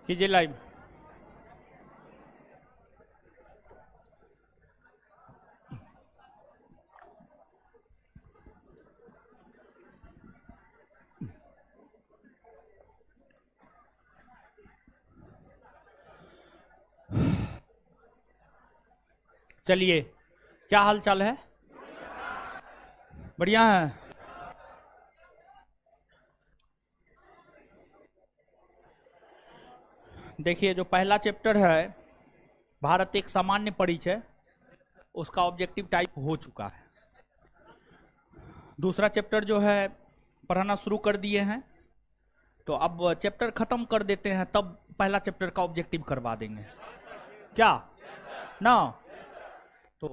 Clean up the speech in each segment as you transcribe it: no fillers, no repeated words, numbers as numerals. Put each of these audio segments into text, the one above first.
कीजिए लाइव। चलिए, क्या हाल चाल है? बढ़िया है। देखिए, जो पहला चैप्टर है भारत एक सामान्य परिचय, उसका ऑब्जेक्टिव टाइप हो चुका है। दूसरा चैप्टर जो है पढ़ाना शुरू कर दिए हैं, तो अब चैप्टर खत्म कर देते हैं, तब पहला चैप्टर का ऑब्जेक्टिव करवा देंगे। क्या ना? तो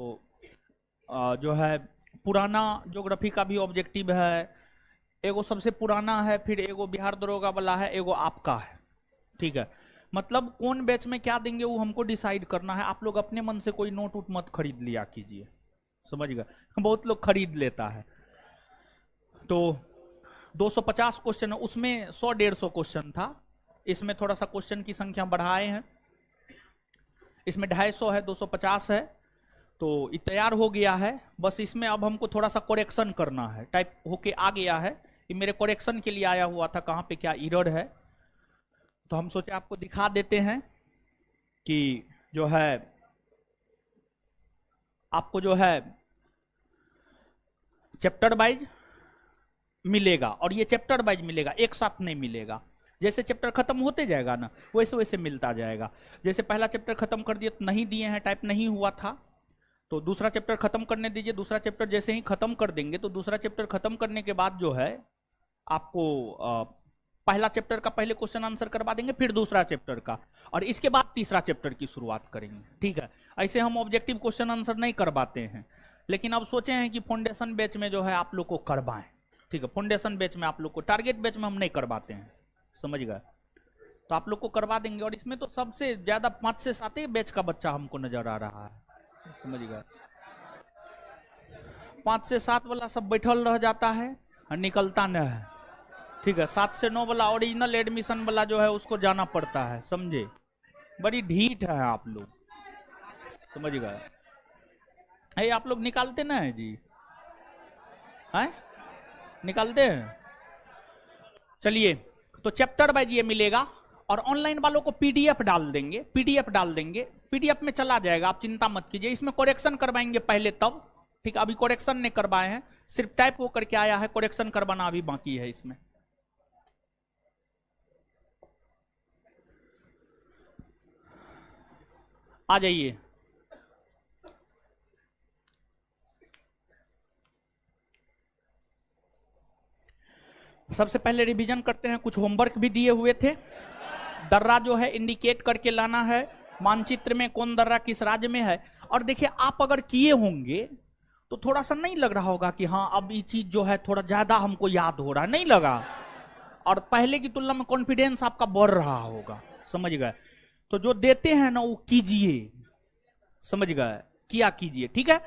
जो है पुराना ज्योग्राफी का भी ऑब्जेक्टिव है, एगो सबसे पुराना है, फिर एगो बिहार दरोगा वाला है, एगो आपका है। ठीक है, मतलब कौन बैच में क्या देंगे वो हमको डिसाइड करना है। आप लोग अपने मन से कोई नोट उट मत खरीद लिया कीजिए, समझ गए? बहुत लोग खरीद लेता है। तो 250 क्वेश्चन है, उसमें 100-150 क्वेश्चन था, इसमें थोड़ा सा क्वेश्चन की संख्या बढ़ाए हैं, इसमें 250 है, 250 है, तो ये तैयार हो गया है। बस इसमें अब हमको थोड़ा सा करेक्शन करना है, टाइप होके आ गया है, ये मेरे करेक्शन के लिए आया हुआ था, कहाँ पे क्या एरर है, तो हम सोचे आपको दिखा देते हैं कि जो है आपको जो है चैप्टर वाइज मिलेगा, और ये चैप्टर वाइज मिलेगा, एक साथ नहीं मिलेगा। जैसे चैप्टर खत्म होते जाएगा ना, वैसे वैसे मिलता जाएगा। जैसे पहला चैप्टर खत्म कर दिया तो नहीं दिए हैं, टाइप नहीं हुआ था, तो दूसरा चैप्टर खत्म करने दीजिए। दूसरा चैप्टर जैसे ही खत्म कर देंगे, तो दूसरा चैप्टर खत्म करने के बाद जो है आपको पहला चैप्टर का पहले क्वेश्चन आंसर करवा देंगे, फिर दूसरा चैप्टर का, और इसके बाद तीसरा चैप्टर की शुरुआत करेंगे। ठीक है, ऐसे हम ऑब्जेक्टिव क्वेश्चन आंसर नहीं करवाते हैं, लेकिन अब सोचे हैं कि फाउंडेशन बैच में जो है आप लोग को करवाएं। ठीक है, फाउंडेशन बैच में आप लोग को, टारगेट बैच में हम नहीं करवाते हैं, समझ गए? तो आप लोग को करवा देंगे, और इसमें तो सबसे ज्यादा 5 से 7 बैच का बच्चा हमको नजर आ रहा है, समझ गए? 5 से 7 वाला सब बैठल रह जाता है और निकलता नहीं है। ठीक है, 7 से 9 वाला ओरिजिनल एडमिशन वाला जो है उसको जाना पड़ता है, समझे? बड़ी ढीठ है आप लोग, समझ गए? है आप लोग निकालते ना है जी? है निकालते हैं? चलिए, तो चैप्टर वाइज ये मिलेगा, और ऑनलाइन वालों को पीडीएफ डाल देंगे, पीडीएफ डाल देंगे, पीडीएफ में चला जाएगा, आप चिंता मत कीजिए। इसमें करेक्शन करवाएंगे पहले तब, ठीक है? अभी करेक्शन नहीं करवाए हैं, सिर्फ टाइप होकर के आया है, करेक्शन करवाना अभी बाकी है इसमें। आ जाइए, सबसे पहले रिवीजन करते हैं। कुछ होमवर्क भी दिए हुए थे। दर्रा जो है इंडिकेट करके लाना है, मानचित्र में कौन दर्रा किस राज्य में है। और देखिए, आप अगर किए होंगे तो थोड़ा सा नहीं लग रहा होगा कि हाँ अब ये चीज जो है थोड़ा ज्यादा हमको याद हो रहा है, नहीं लगा? और पहले की तुलना में कॉन्फिडेंस आपका बढ़ रहा होगा, समझ गए? तो जो देते हैं ना वो कीजिए, समझ गए? किया कीजिए, ठीक है?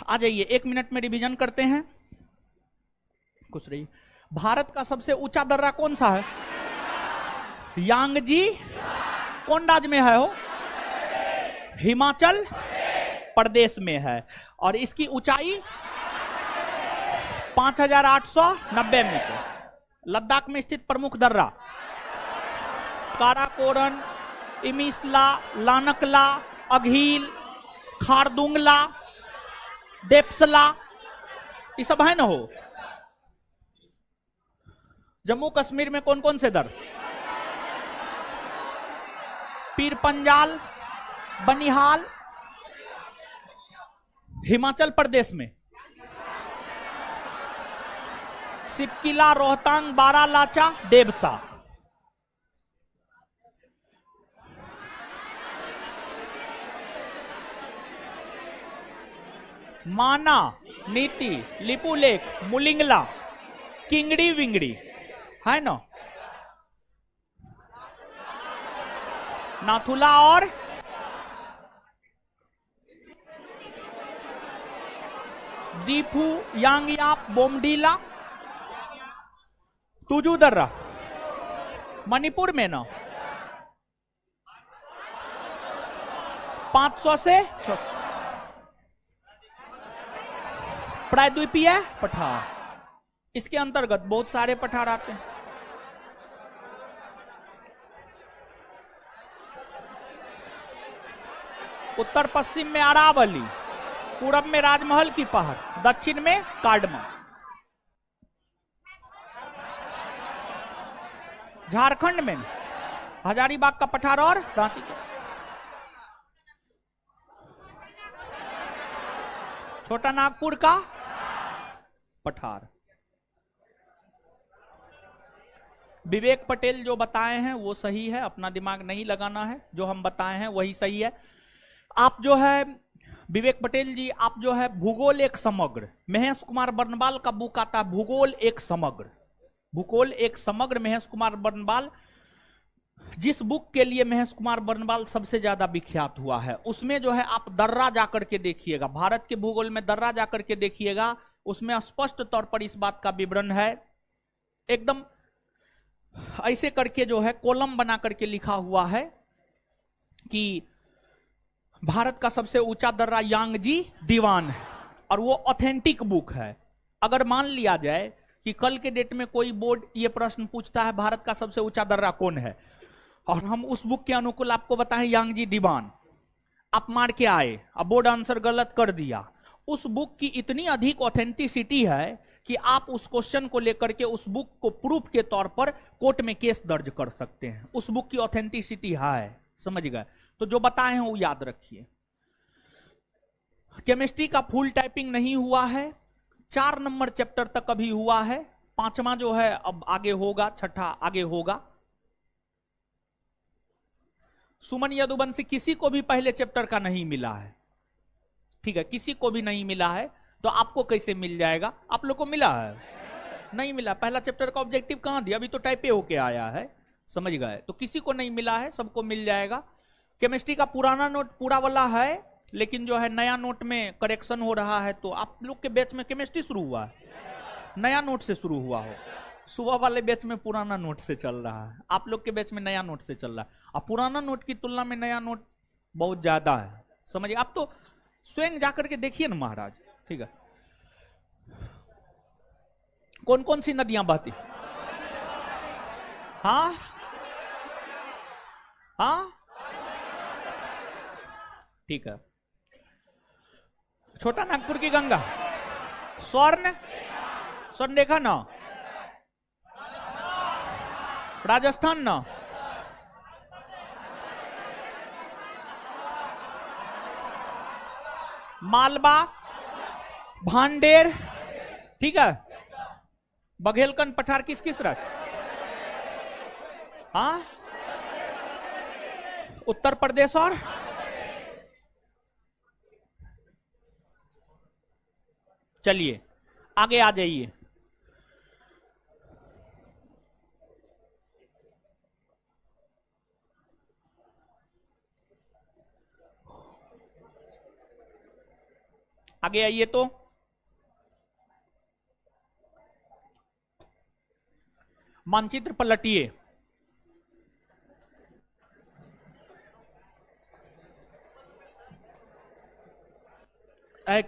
आ जाइए, 1 मिनट में रिवीजन करते हैं। कुछ रही, भारत का सबसे ऊंचा दर्रा कौन सा है? यांगजी कौन राज्य में है? हो हिमाचल प्रदेश में है, और इसकी ऊंचाई 5890 मीटर। लद्दाख में स्थित प्रमुख दर्रा काराकोरम, इमिसला, लानकला, अघील, खारदुंगला, देप्सला, ये सब है ना। हो जम्मू कश्मीर में कौन कौन से दर? पीर पंजाल, बनिहाल। हिमाचल प्रदेश में सिपकिला, रोहतांग, बारालाचा, देवसा। माना, नीति, लिपुलेख, मुलिंगला, किंगड़ी विंगड़ी, है ना? नाथुला और दीफू, यांगयाप, बोमडीला, तुजू दर्रा मणिपुर में ना। 500 से 600। प्रायद्वीपीय पठार, इसके अंतर्गत बहुत सारे पठार आते हैं। उत्तर पश्चिम में अरावली, पूरब में राजमहल की पहाड़, दक्षिण में कार्डमन। झारखंड में हजारीबाग का पठार और रांची का। छोटा नागपुर का पठार। विवेक पटेल जो बताए हैं वो सही है, अपना दिमाग नहीं लगाना है, जो हम बताए हैं वही सही है। आप जो है विवेक पटेल जी, आप जो है भूगोल एक समग्र, महेश कुमार बर्नवाल का बुक आता है भूगोल एक समग्र, भूगोल एक समग्र महेश कुमार बर्नवाल, जिस बुक के लिए महेश कुमार बर्नवाल सबसे ज्यादा विख्यात हुआ है, उसमें जो है आप दर्रा जाकर के देखिएगा, भारत के भूगोल में दर्रा जाकर के देखिएगा, उसमें स्पष्ट तौर पर इस बात का विवरण है, एकदम ऐसे करके जो है कॉलम बना करके लिखा हुआ है कि भारत का सबसे ऊंचा दर्रा यांगजी दीवान है, और वो ऑथेंटिक बुक है। अगर मान लिया जाए कि कल के डेट में कोई बोर्ड ये प्रश्न पूछता है भारत का सबसे ऊंचा दर्रा कौन है, और हम उस बुक के अनुकूल आपको बताएं यांगजी दीवान, आप मार के आए, अब बोर्ड आंसर गलत कर दिया, उस बुक की इतनी अधिक ऑथेंटिसिटी है कि आप उस क्वेश्चन को लेकर के उस बुक को प्रूफ के तौर पर कोर्ट में केस दर्ज कर सकते हैं। उस बुक की ऑथेंटिसिटी है, समझ गए? तो जो बताए हैं वो याद रखिए। केमिस्ट्री का फुल टाइपिंग नहीं हुआ है, 4 नंबर चैप्टर तक अभी हुआ है, 5वां जो है अब आगे होगा, 6ठा आगे होगा। सुमन यदुवंशी किसी को भी पहले चैप्टर का नहीं मिला है, ठीक है, किसी को भी नहीं मिला है, तो आपको कैसे मिल जाएगा? आप लोग को मिला है? नहीं मिला। पहला चैप्टर का ऑब्जेक्टिव कहां दिया? अभी तो टाइपे होके आया है, समझ गए? तो किसी को नहीं मिला है, सबको मिल जाएगा। केमिस्ट्री का पुराना नोट पूरा वाला है, लेकिन जो है नया नोट में करेक्शन हो रहा है, तो आप लोग के बैच में केमिस्ट्री शुरू हुआ है, नया नोट से शुरू हुआ हो, सुबह वाले बैच में पुराना नोट से चल रहा है, आप लोग के बैच में नया नोट से चल रहा है। अब पुराना नोट की तुलना में नया नोट बहुत ज्यादा है, समझिए। आप तो स्वयं जाकर के देखिए ना महाराज, ठीक है। कौन कौन सी नदियां बहती? हाँ हाँ, ठीक है। छोटा नागपुर की गंगा, स्वर्ण, स्वर्ण देखा ना, राजस्थान ना, मालवा, भांडेर, ठीक है। बघेलखंड पठार किस किस राज्य? हाँ, उत्तर प्रदेश और चलिए आगे आ जाइए। आगे आइए तो मानचित्र पलटिए।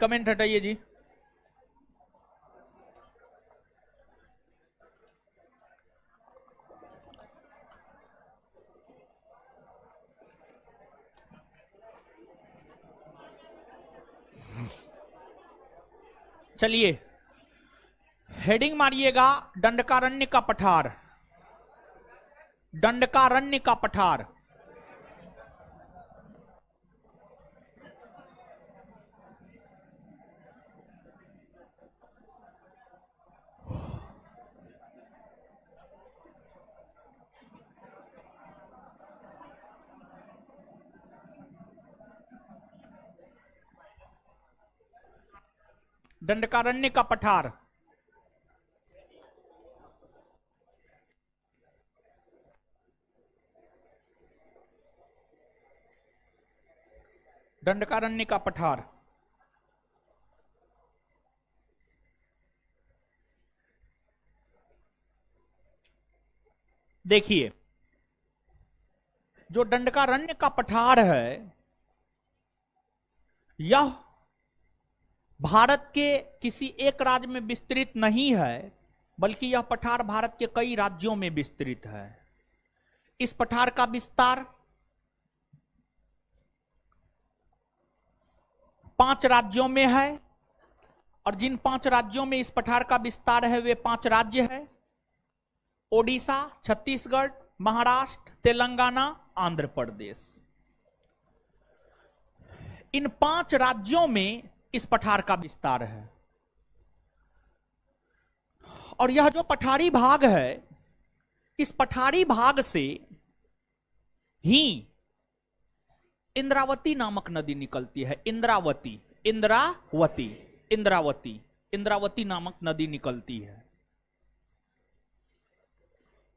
कमेंट हटाइए जी। चलिए हेडिंग मारिएगा, दंडकारण्य का पठार, दंडकारण्य का पठार। दंडकारण्य का पठार, दंडकारण्य का पठार। देखिए जो दंडकारण्य का पठार है यह भारत के किसी एक राज्य में विस्तृत नहीं है, बल्कि यह पठार भारत के कई राज्यों में विस्तृत है। इस पठार का विस्तार 5 राज्यों में है, और जिन 5 राज्यों में इस पठार का विस्तार है वे 5 राज्य है: ओडिशा, छत्तीसगढ़, महाराष्ट्र, तेलंगाना, आंध्र प्रदेश। इन 5 राज्यों में इस पठार का विस्तार है। और यह जो पठारी भाग है, इस पठारी भाग से ही इंद्रावती नामक नदी निकलती है। इंद्रावती, इंद्रावती, इंद्रावती, इंद्रावती नामक नदी निकलती है।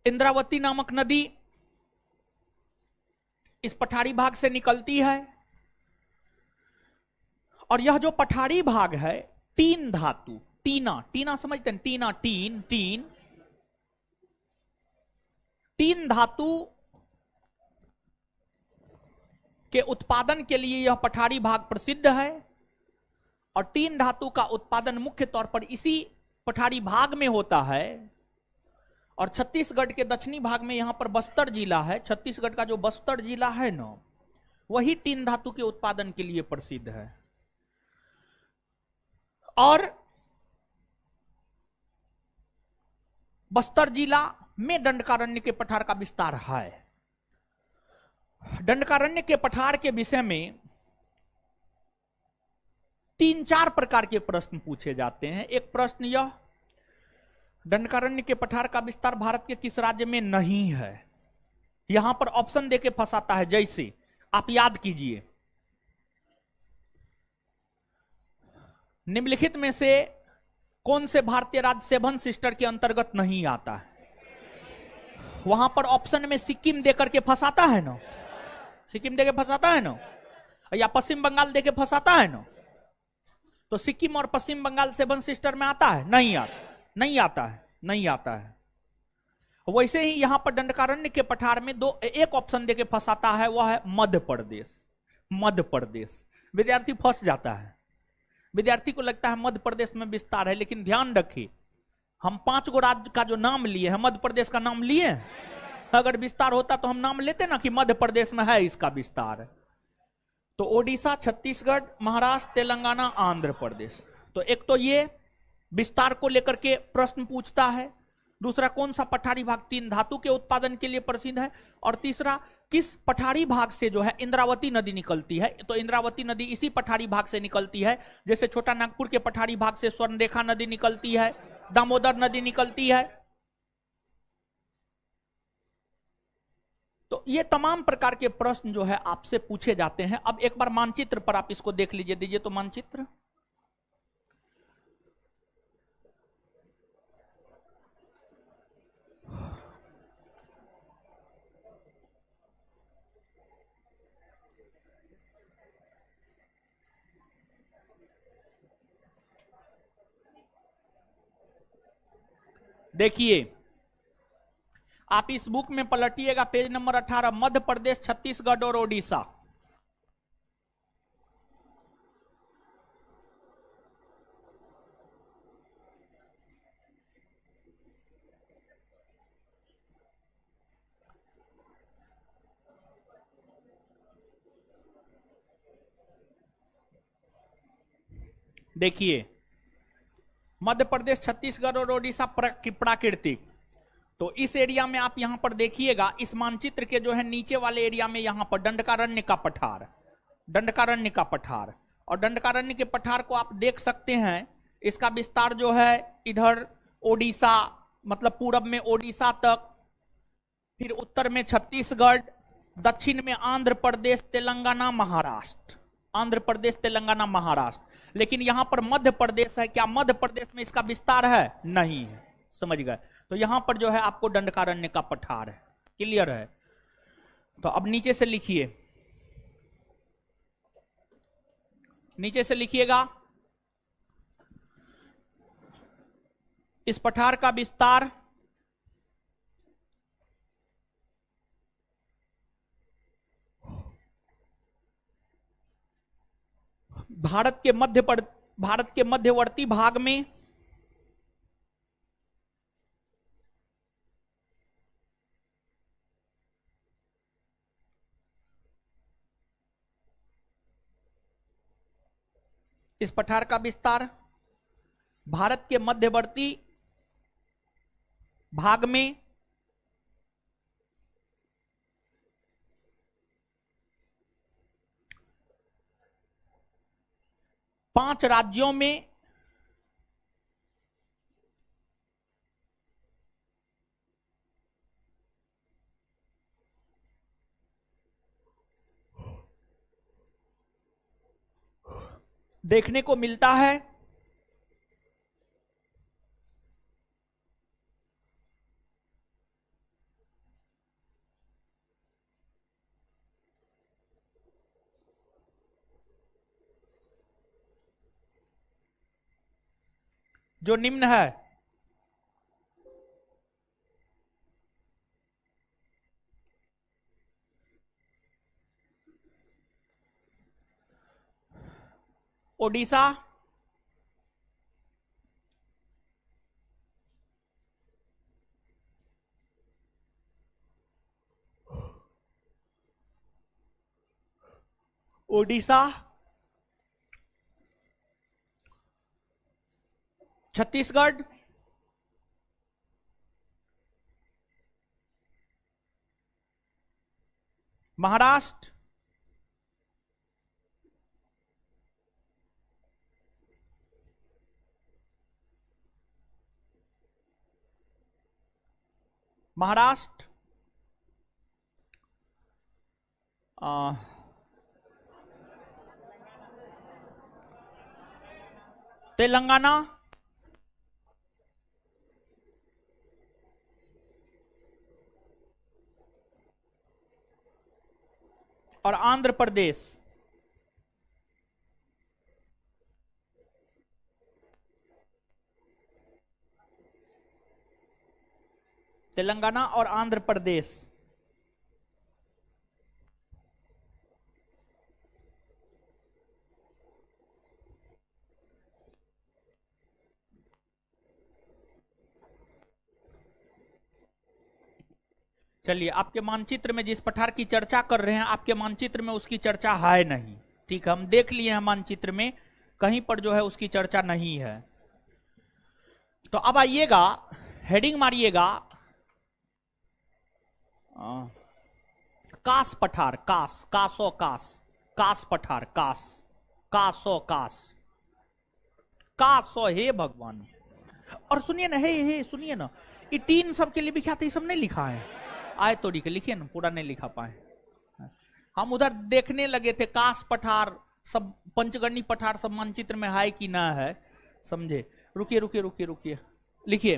इंद्रावती नामक नदी इस पठारी भाग से निकलती है। और यह जो पठारी भाग है, तीन धातु, टीना, टीना समझते हैं? टीना, टीन, टीन, तीन धातु के उत्पादन के लिए यह पठारी भाग प्रसिद्ध है। और तीन धातु का उत्पादन मुख्य तौर पर इसी पठारी भाग में होता है। और छत्तीसगढ़ के दक्षिणी भाग में यहां पर बस्तर जिला है। छत्तीसगढ़ का जो बस्तर जिला है ना, वही तीन धातु के उत्पादन के लिए प्रसिद्ध है। और बस्तर जिला में दंडकारण्य के पठार का विस्तार है। दंडकारण्य के पठार के विषय में 3-4 प्रकार के प्रश्न पूछे जाते हैं। एक प्रश्न यह, दंडकारण्य के पठार का विस्तार भारत के किस राज्य में नहीं है? यहां पर ऑप्शन देके फंसाता है। जैसे आप याद कीजिए, निम्नलिखित में से कौन से भारतीय राज्य 7 सिस्टर के अंतर्गत नहीं आता है? वहां पर ऑप्शन में सिक्किम देकर के फंसाता है ना, सिक्किम देके फंसाता है ना, या पश्चिम बंगाल देके फंसाता है ना। तो सिक्किम और पश्चिम बंगाल 7 सिस्टर में आता है? नहीं आता, नहीं आता है, नहीं आता है। वैसे ही यहां पर दंडकारण्य के पठार में एक ऑप्शन देके फंसाता है, वह है मध्य प्रदेश। मध्य प्रदेश, विद्यार्थी फंस जाता है। विद्यार्थी को लगता है मध्य प्रदेश में विस्तार है, लेकिन ध्यान रखिए, हम 5 गो राज्य का जो नाम लिए हैं, मध्य प्रदेश का नाम लिए हैं। अगर विस्तार होता तो हम नाम लेते ना कि मध्य प्रदेश में है इसका विस्तार। तो ओडिशा, छत्तीसगढ़, महाराष्ट्र, तेलंगाना, आंध्र प्रदेश। तो एक तो ये विस्तार को लेकर के प्रश्न पूछता है। दूसरा, कौन सा पठारी भाग तीन धातु के उत्पादन के लिए प्रसिद्ध है। और तीसरा, किस पठारी भाग से जो है इंद्रावती नदी निकलती है। तो इंद्रावती नदी इसी पठारी भाग से निकलती है। जैसे छोटा नागपुर के पठारी भाग से स्वर्णरेखा नदी निकलती है, दामोदर नदी निकलती है। तो ये तमाम प्रकार के प्रश्न जो है आपसे पूछे जाते हैं। अब एक बार मानचित्र पर आप इसको देख लीजिए। दीजिए तो मानचित्र। देखिए, आप इस बुक में पलटिएगा, पेज नंबर 18, मध्य प्रदेश, छत्तीसगढ़ और ओडिशा। देखिए, मध्य प्रदेश, छत्तीसगढ़ और ओडिशा प्राकृतिक। तो इस एरिया में आप यहां पर देखिएगा, इस मानचित्र के जो है नीचे वाले एरिया में यहां पर दंडकारण्य का पठार, दंडकारण्य का पठार। और दंडकारण्य के पठार को आप देख सकते हैं। इसका विस्तार जो है इधर ओडिशा, मतलब पूरब में ओडिशा तक, फिर उत्तर में छत्तीसगढ़, दक्षिण में आंध्र प्रदेश, तेलंगाना, महाराष्ट्र। आंध्र प्रदेश, तेलंगाना, महाराष्ट्र। लेकिन यहां पर मध्य प्रदेश है। क्या मध्य प्रदेश में इसका विस्तार है? नहीं है। समझ गए? तो यहां पर जो है आपको दंडकारण्य का पठार है। क्लियर है? तो अब नीचे से लिखिए, नीचे से लिखिएगा, इस पठार का विस्तार भारत के मध्यवर्ती भाग में इस पठार का विस्तार भारत के मध्यवर्ती भाग में पांच राज्यों में देखने को मिलता है। जो निम्न है। ओडिशा, ओडिशा, छत्तीसगढ़, महाराष्ट्र, महाराष्ट्र, तेलंगाना, और आंध्र प्रदेश। तेलंगाना और आंध्र प्रदेश। चलिए, आपके मानचित्र में जिस पठार की चर्चा कर रहे हैं, आपके मानचित्र में उसकी चर्चा है नहीं। ठीक है, हम देख लिए हैं मानचित्र में कहीं पर जो है उसकी चर्चा नहीं है। तो अब आइएगा, हेडिंग मारिएगा कास पठार, कास, कासो कास, कास पठार, कास, कासो कास, कासो, हे भगवान। और सुनिए ना, हे सुनिए ना, ये तीन सबके लिए विख्यात, ये सब नहीं लिखा है। आए तोड़ी के लिखिए ना, पूरा नहीं लिखा पाए। हम उधर देखने लगे थे कास पठार सब, पंचगणी पठार सब मानचित्र में है कि ना है, समझे। रुकिए रुकिए रुकिए रुकिए, लिखिए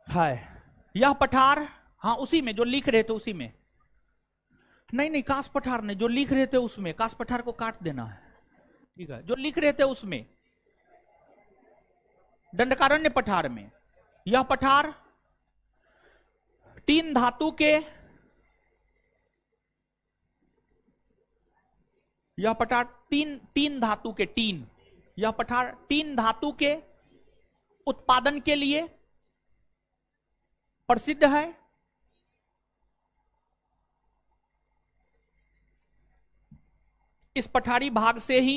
है यह पठार। हाँ, उसी में जो लिख रहे थे उसी में, नहीं कास पठार नहीं, जो लिख रहे थे उसमें, कास पठार को काट देना है। ठीक है, जो लिख रहे थे उसमें, दंडकारण्य पठार में यह पठार तीन धातु के, यह पठार तीन धातु के, यह पठार तीन धातु के उत्पादन के लिए प्रसिद्ध है। इस पठारी भाग से ही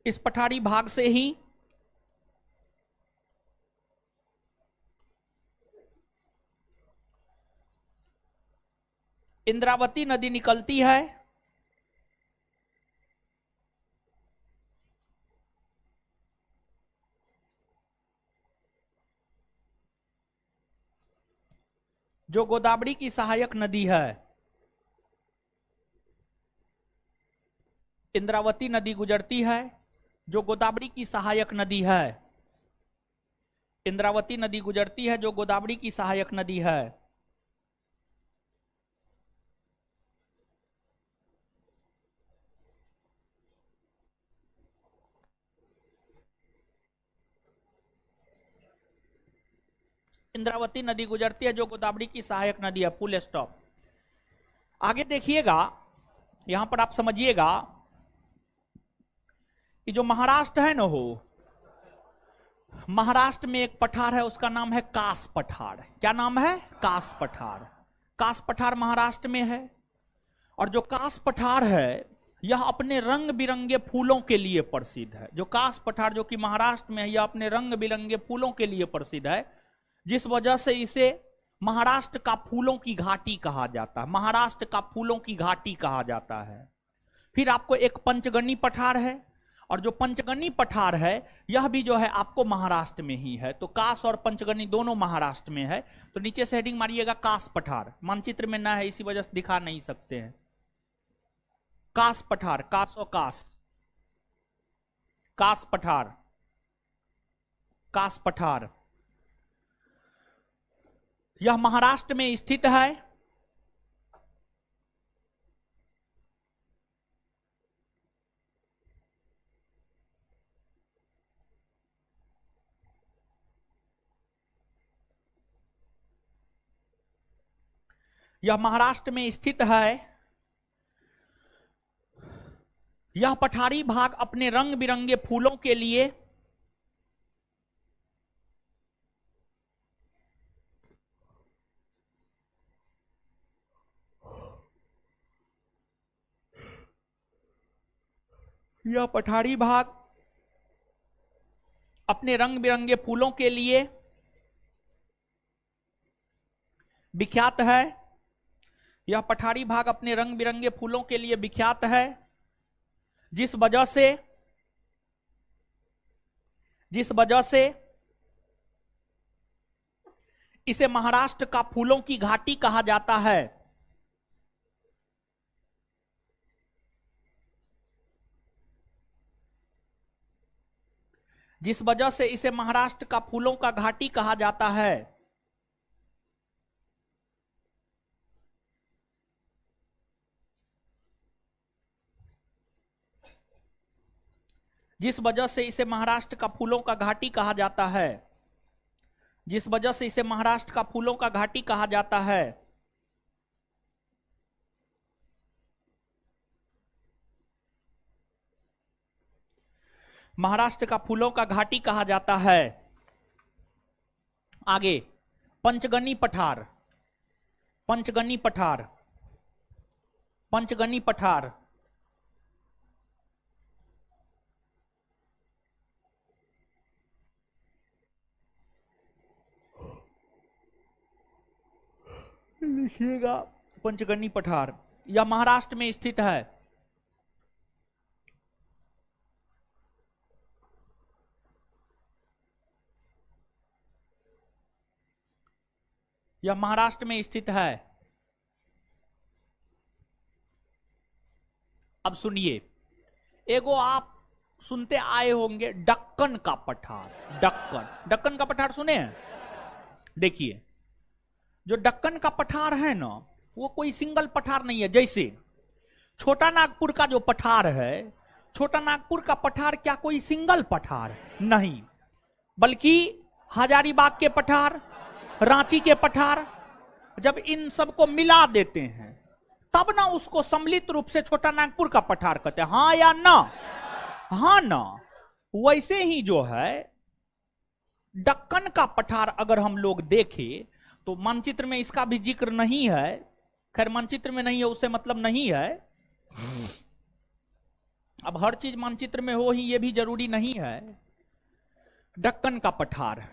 इस पठारी भाग से ही इंद्रावती नदी निकलती है। जो गोदावरी की सहायक नदी है। इंद्रावती नदी गुजरती है जो गोदावरी की सहायक नदी है। इंद्रावती नदी गुजरती है जो गोदावरी की सहायक नदी है। इंद्रावती नदी गुजरती है जो गोदावरी की सहायक नदी है, फुल स्टॉप। आगे देखिएगा, यहां पर आप समझिएगा कि जो महाराष्ट्र है ना, हो महाराष्ट्र में एक पठार है, उसका नाम है कास पठार। क्या नाम है? कास पठार। कास पठार महाराष्ट्र में है। और जो कास पठार है यह अपने रंग बिरंगे फूलों के लिए प्रसिद्ध है। जो कास पठार जो कि महाराष्ट्र में है, यह अपने रंग बिरंगे फूलों के लिए प्रसिद्ध है, जिस वजह से इसे महाराष्ट्र का फूलों की घाटी कहा जाता है। महाराष्ट्र का फूलों की घाटी कहा जाता है। फिर आपको एक पंचगनी पठार है, और जो पंचगनी पठार है यह भी जो है आपको महाराष्ट्र में ही है। तो कास और पंचगनी दोनों महाराष्ट्र में है। तो नीचे से हेडिंग मारिएगा कास पठार। मानचित्र में ना है इसी वजह से दिखा नहीं सकते हैं। कास पठार, कास और कास, कास पठार, कास पठार यह महाराष्ट्र में स्थित है। यह महाराष्ट्र में स्थित है। यह पठारी भाग अपने रंग बिरंगे फूलों के लिए यह पठारी भाग अपने रंग बिरंगे फूलों के लिए विख्यात है। यह पठारी भाग अपने रंग बिरंगे फूलों के लिए विख्यात है, जिस वजह से इसे महाराष्ट्र का फूलों की घाटी कहा जाता है। जिस वजह से इसे महाराष्ट्र का फूलों का घाटी कहा जाता है। जिस वजह से इसे महाराष्ट्र का फूलों का घाटी कहा जाता है। जिस वजह से इसे महाराष्ट्र का फूलों का घाटी कहा जाता है। महाराष्ट्र का फूलों का घाटी कहा जाता है। आगे पंचगनी पठार, पंचगनी पठार, पंचगनी पठार लिखिएगा। पंचगनी पठार यह महाराष्ट्र में स्थित है। यह महाराष्ट्र में स्थित है। अब सुनिए, एगो आप सुनते आए होंगे दक्कन का पठार। दक्कन, दक्कन का पठार सुने हैं? देखिए, जो दक्कन का पठार है ना, वो कोई सिंगल पठार नहीं है। जैसे छोटा नागपुर का जो पठार है, छोटा नागपुर का पठार क्या कोई सिंगल पठार नहीं, बल्कि हजारीबाग के पठार, रांची के पठार, जब इन सबको मिला देते हैं तब ना उसको सम्मिलित रूप से छोटा नागपुर का पठार कहते हैं। हाँ या ना? हाँ ना? वैसे ही जो है दक्कन का पठार अगर हम लोग देखें तो मानचित्र में इसका भी जिक्र नहीं है। खैर मानचित्र में नहीं है उससे मतलब नहीं है। अब हर चीज मानचित्र में हो ही ये भी जरूरी नहीं है। दक्कन का पठार,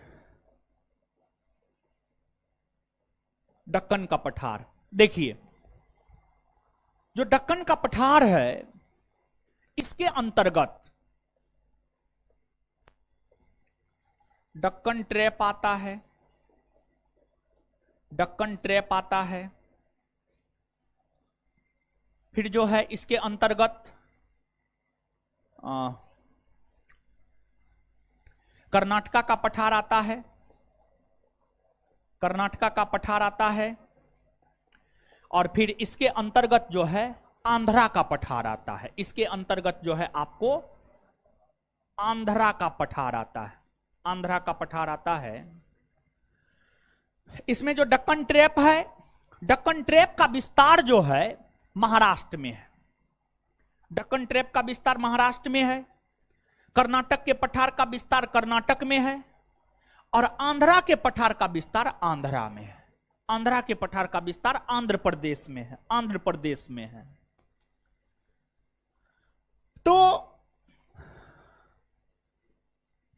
दक्कन का पठार देखिए, जो दक्कन का पठार है इसके अंतर्गत दक्कन ट्रैप आता है, दक्कन ट्रैप आता है। फिर जो है इसके अंतर्गत कर्नाटका का पठार आता है, कर्नाटका का पठार आता है। और फिर इसके अंतर्गत जो है आंध्रा का पठार आता है। इसके अंतर्गत जो है आपको आंध्रा का पठार आता है, आंध्रा का पठार आता है। इसमें जो दक्कन ट्रैप है, दक्कन ट्रैप का विस्तार जो है महाराष्ट्र में है। दक्कन ट्रैप का विस्तार महाराष्ट्र में है। कर्नाटक के पठार का विस्तार कर्नाटक में है और आंध्रा के पठार का विस्तार आंध्रा में है। आंध्रा के पठार का विस्तार आंध्र प्रदेश में है, आंध्र प्रदेश में है। तो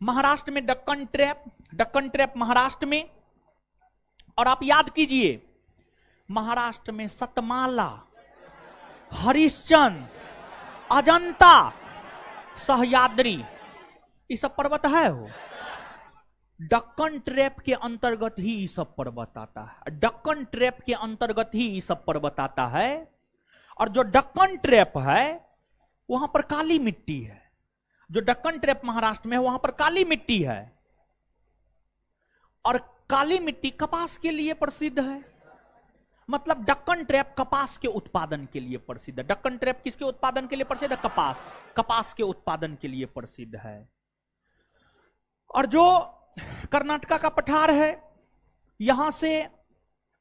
महाराष्ट्र में दक्कन ट्रैप महाराष्ट्र में। और आप याद कीजिए, महाराष्ट्र में सतमाला, हरिश्चंद्र, अजंता, सह्याद्री, ये सब पर्वत है। हो दक्कन ट्रैप के अंतर्गत ही ये सब पर्वत आता है। दक्कन ट्रैप के अंतर्गत ही ये सब पर्वत आता है। और जो दक्कन ट्रैप है वहां पर काली मिट्टी है। जो दक्कन ट्रैप महाराष्ट्र में है वहां पर काली मिट्टी है। और काली मिट्टी कपास के लिए प्रसिद्ध है। मतलब दक्कन ट्रैप कपास के उत्पादन के लिए प्रसिद्ध है। दक्कन ट्रैप किसके उत्पादन के लिए प्रसिद्ध है? कपास। कपास के उत्पादन के लिए प्रसिद्ध है। और जो कर्नाटका का पठार है, यहां से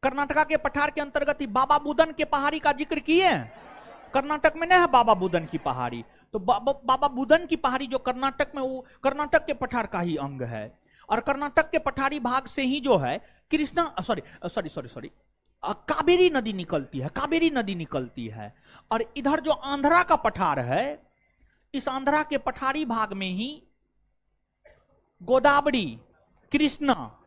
कर्नाटका के पठार के अंतर्गत ही बाबा बुदन के पहाड़ी का जिक्र किए। कर्नाटक में नहीं है बाबा बुदन की पहाड़ी, तो बाबा बुदन की पहाड़ी जो कर्नाटक में, वो कर्नाटक के पठार का ही अंग है। और कर्नाटक के पठारी भाग से ही जो है कृष्णा सॉरी कावेरी नदी निकलती है। कावेरी नदी निकलती है। और इधर जो आंध्रा का पठार है, इस आंध्रा के पठारी भाग में ही गोदावरी, कृष्णा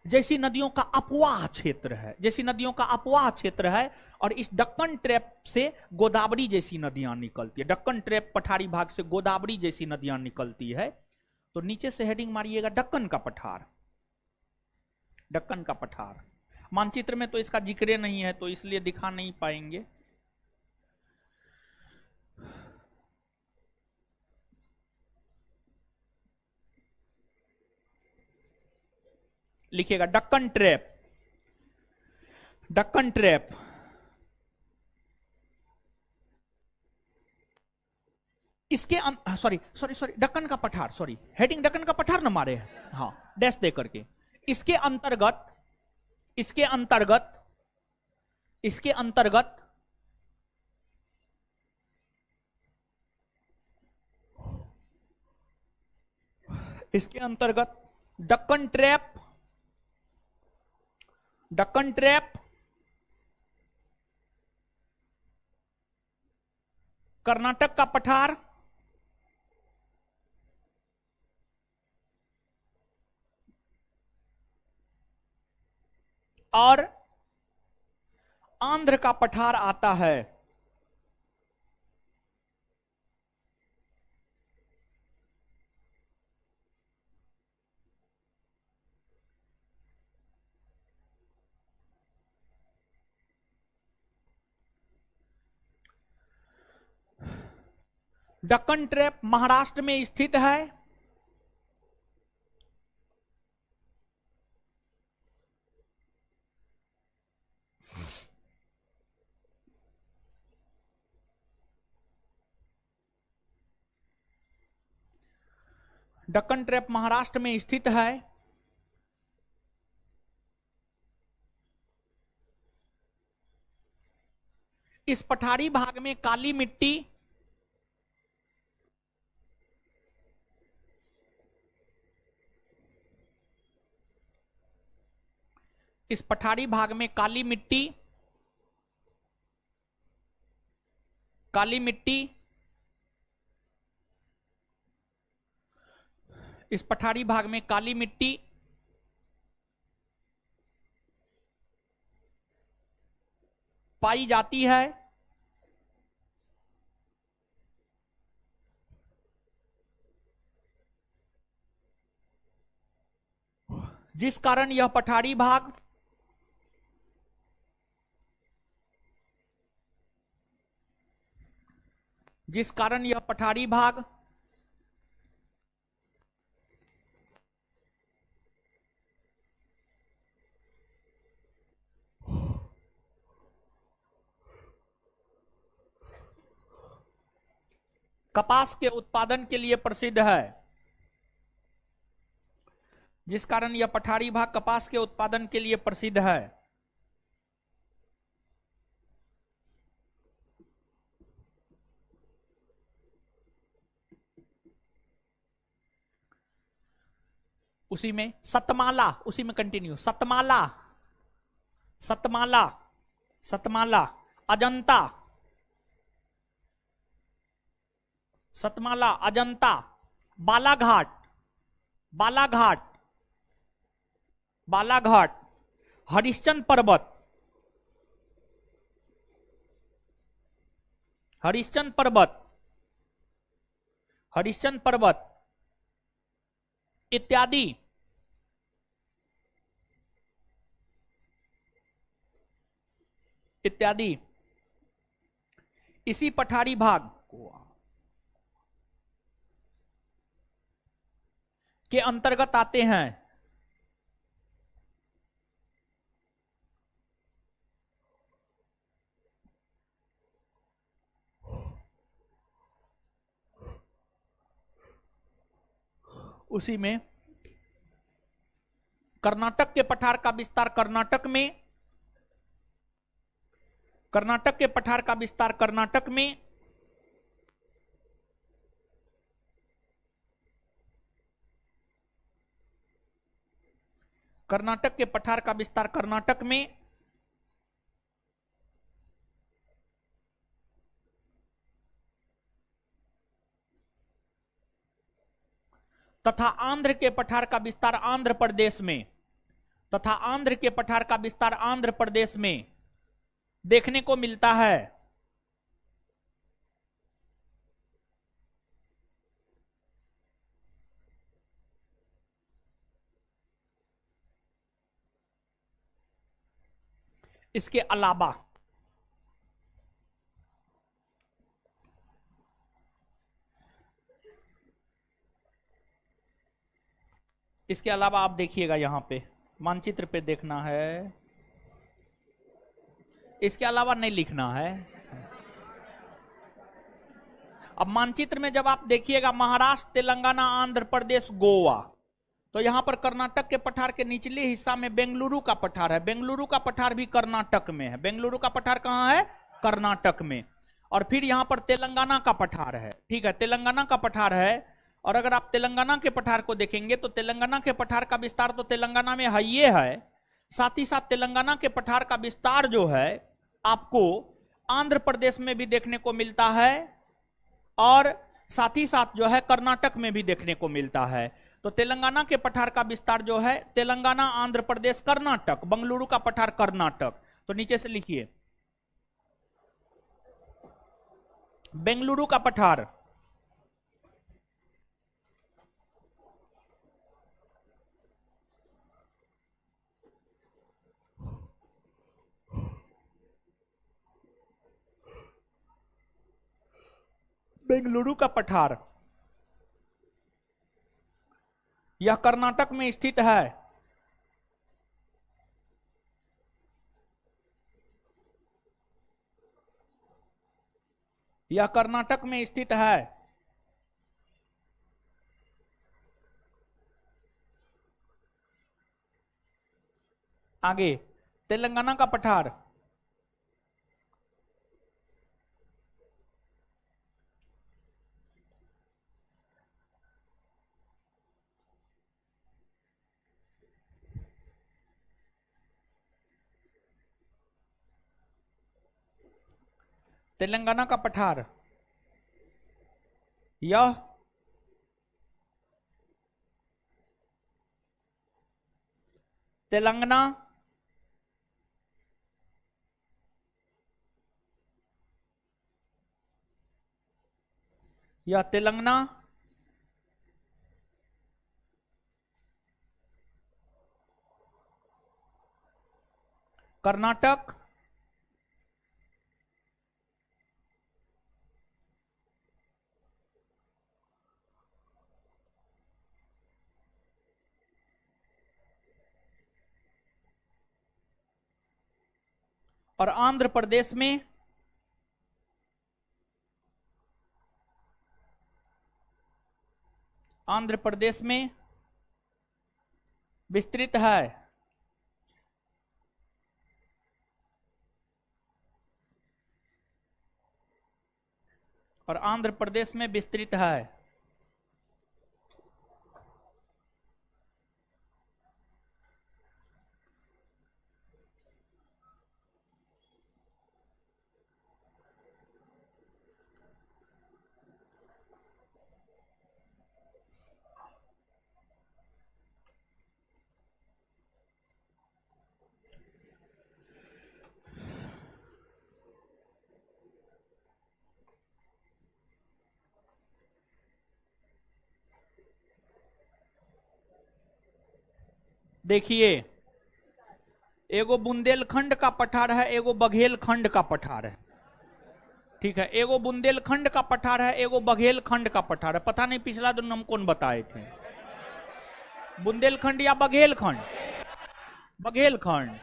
जैसी नदियों का अपवाह क्षेत्र है। जैसी नदियों का अपवाह क्षेत्र है। और इस दक्कन ट्रैप से गोदावरी जैसी नदियां निकलती है। दक्कन ट्रैप पठारी भाग से गोदावरी जैसी नदियां निकलती है। तो नीचे से हेडिंग मारिएगा दक्कन का पठार। दक्कन का पठार मानचित्र में तो इसका जिक्र नहीं है, तो इसलिए दिखा नहीं पाएंगे। लिखिएगा दक्कन ट्रैप। दक्कन ट्रैप इसके सॉरी दक्कन का पठार, सॉरी हेडिंग दक्कन का पठार न मारे, हाँ डैश दे करके। इसके अंतर्गत इसके अंतर्गत दक्कन ट्रैप कर्नाटक का पठार और आंध्र का पठार आता है। दक्कन ट्रैप महाराष्ट्र में स्थित है। दक्कन ट्रैप महाराष्ट्र में स्थित है। इस पठारी भाग में काली मिट्टी, इस पठारी भाग में काली मिट्टी इस पठारी भाग में काली मिट्टी पाई जाती है। जिस कारण यह पठारी भाग कपास के उत्पादन के लिए प्रसिद्ध है। जिस कारण यह पठारी भाग कपास के उत्पादन के लिए प्रसिद्ध है। उसी में सतमाला, उसी में कंटिन्यू, सतमाला, सतमाला, सतमाला, अजंता, सतमाला, अजंता, बालाघाट, बालाघाट, बालाघाट, हरिश्चंद्र पर्वत, हरिश्चंद्र पर्वत, हरिश्चंद्र पर्वत इत्यादि इत्यादि इसी पठारी भाग के अंतर्गत आते हैं। उसी में कर्नाटक के पठार का विस्तार कर्नाटक में, कर्नाटक के पठार का विस्तार कर्नाटक में, कर्नाटक के पठार का विस्तार कर्नाटक में तथा आंध्र के पठार का विस्तार आंध्र प्रदेश में, तथा आंध्र के पठार का विस्तार आंध्र प्रदेश में देखने को मिलता है। इसके अलावा आप देखिएगा, यहां पे मानचित्र पे देखना है, इसके अलावा नहीं लिखना है। अब मानचित्र में जब आप देखिएगा महाराष्ट्र, तेलंगाना, आंध्र प्रदेश, गोवा, तो यहां पर कर्नाटक के पठार के निचले हिस्सा में बेंगलुरु का पठार है। बेंगलुरु का पठार भी कर्नाटक में है। बेंगलुरु का पठार कहां है? कर्नाटक में। और फिर यहां पर तेलंगाना का पठार है। ठीक है, तेलंगाना का पठार है। और अगर आप तेलंगाना के पठार को देखेंगे तो तेलंगाना के पठार का विस्तार तो तेलंगाना में है ही है, साथ ही साथ तेलंगाना के पठार का विस्तार जो है आपको आंध्र प्रदेश में भी देखने को मिलता है और साथ ही साथ जो है कर्नाटक में भी देखने को मिलता है। तो तेलंगाना के पठार का विस्तार जो है तेलंगाना, आंध्र प्रदेश, कर्नाटक, बेंगलुरु का पठार कर्नाटक। तो नीचे से लिखिए बेंगलुरु का पठार, बेंगलुरु का पठार यह कर्नाटक में स्थित है। यह कर्नाटक में स्थित है। आगे तेलंगाना का पठार तेलंगाना का पठार यह तेलंगाना, यह तेलंगाना, कर्नाटक, और आंध्र प्रदेश में आंध्र प्रदेश में विस्तृत है। और आंध्र प्रदेश में विस्तृत है। देखिए, एगो बुंदेलखंड का पठार है, एगो बघेलखंड का पठार है। ठीक है, एगो बुंदेलखंड का पठार है, एगो बघेलखंड का पठार है। पता नहीं पिछला दिन हम कौन बताए थे, बुंदेलखंड या बघेलखंड? बघेलखंड।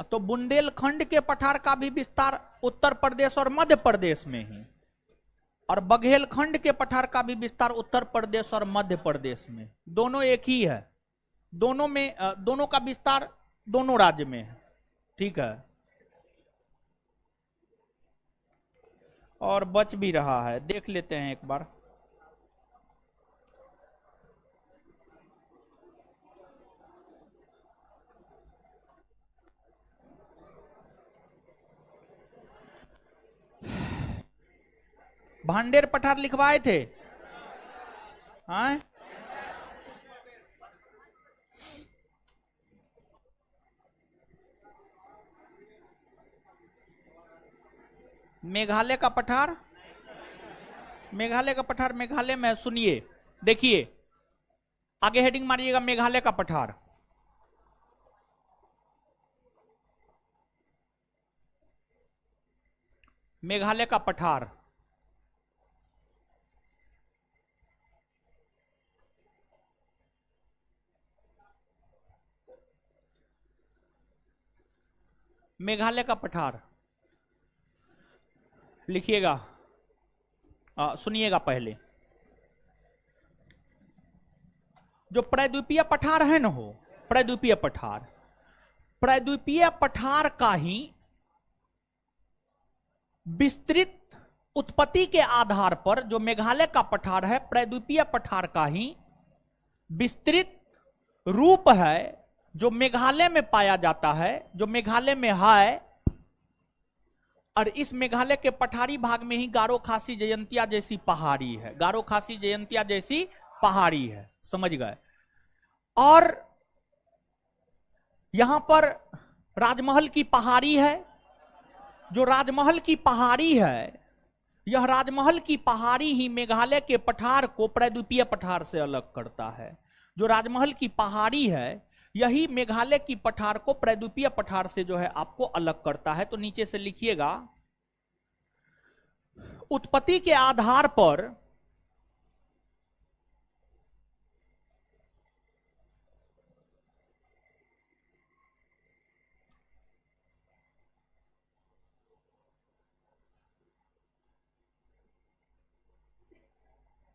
तो बुंदेलखंड के पठार का भी विस्तार उत्तर प्रदेश और मध्य प्रदेश में ही, और बघेलखंड के पठार का भी विस्तार उत्तर प्रदेश और मध्य प्रदेश में, दोनों एक ही है। दोनों में दोनों का विस्तार दोनों राज्य में है। ठीक है, और बच भी रहा है, देख लेते हैं एक बार। भांडेर पठार लिखवाए थे? हाँ, मेघालय का पठार, मेघालय का पठार मेघालय में। सुनिए, देखिए आगे हेडिंग मारिएगा, मेघालय का पठार। मेघालय का पठार, मेघालय का पठार लिखिएगा। सुनिएगा पहले, जो प्रद्वीपीय पठार है ना, हो प्रद्वीपीय पठार, प्रद्वीपीय पठार का ही विस्तृत उत्पत्ति के आधार पर, जो मेघालय का पठार है, प्रद्वीपीय पठार का ही विस्तृत रूप है, जो मेघालय में पाया जाता है, जो मेघालय में है। और इस मेघालय के पठारी भाग में ही गारो खासी जयंतिया जैसी पहाड़ी है, गारो खासी जयंतिया जैसी पहाड़ी है, समझ गए। और यहां पर राजमहल की पहाड़ी है, जो राजमहल की पहाड़ी है, यह राजमहल की पहाड़ी ही मेघालय के पठार को प्रद्वीपीय पठार से अलग करता है। जो राजमहल की पहाड़ी है, यही मेघालय की पठार को प्रद्वीपीय पठार से जो है आपको अलग करता है। तो नीचे से लिखिएगा, उत्पत्ति के आधार पर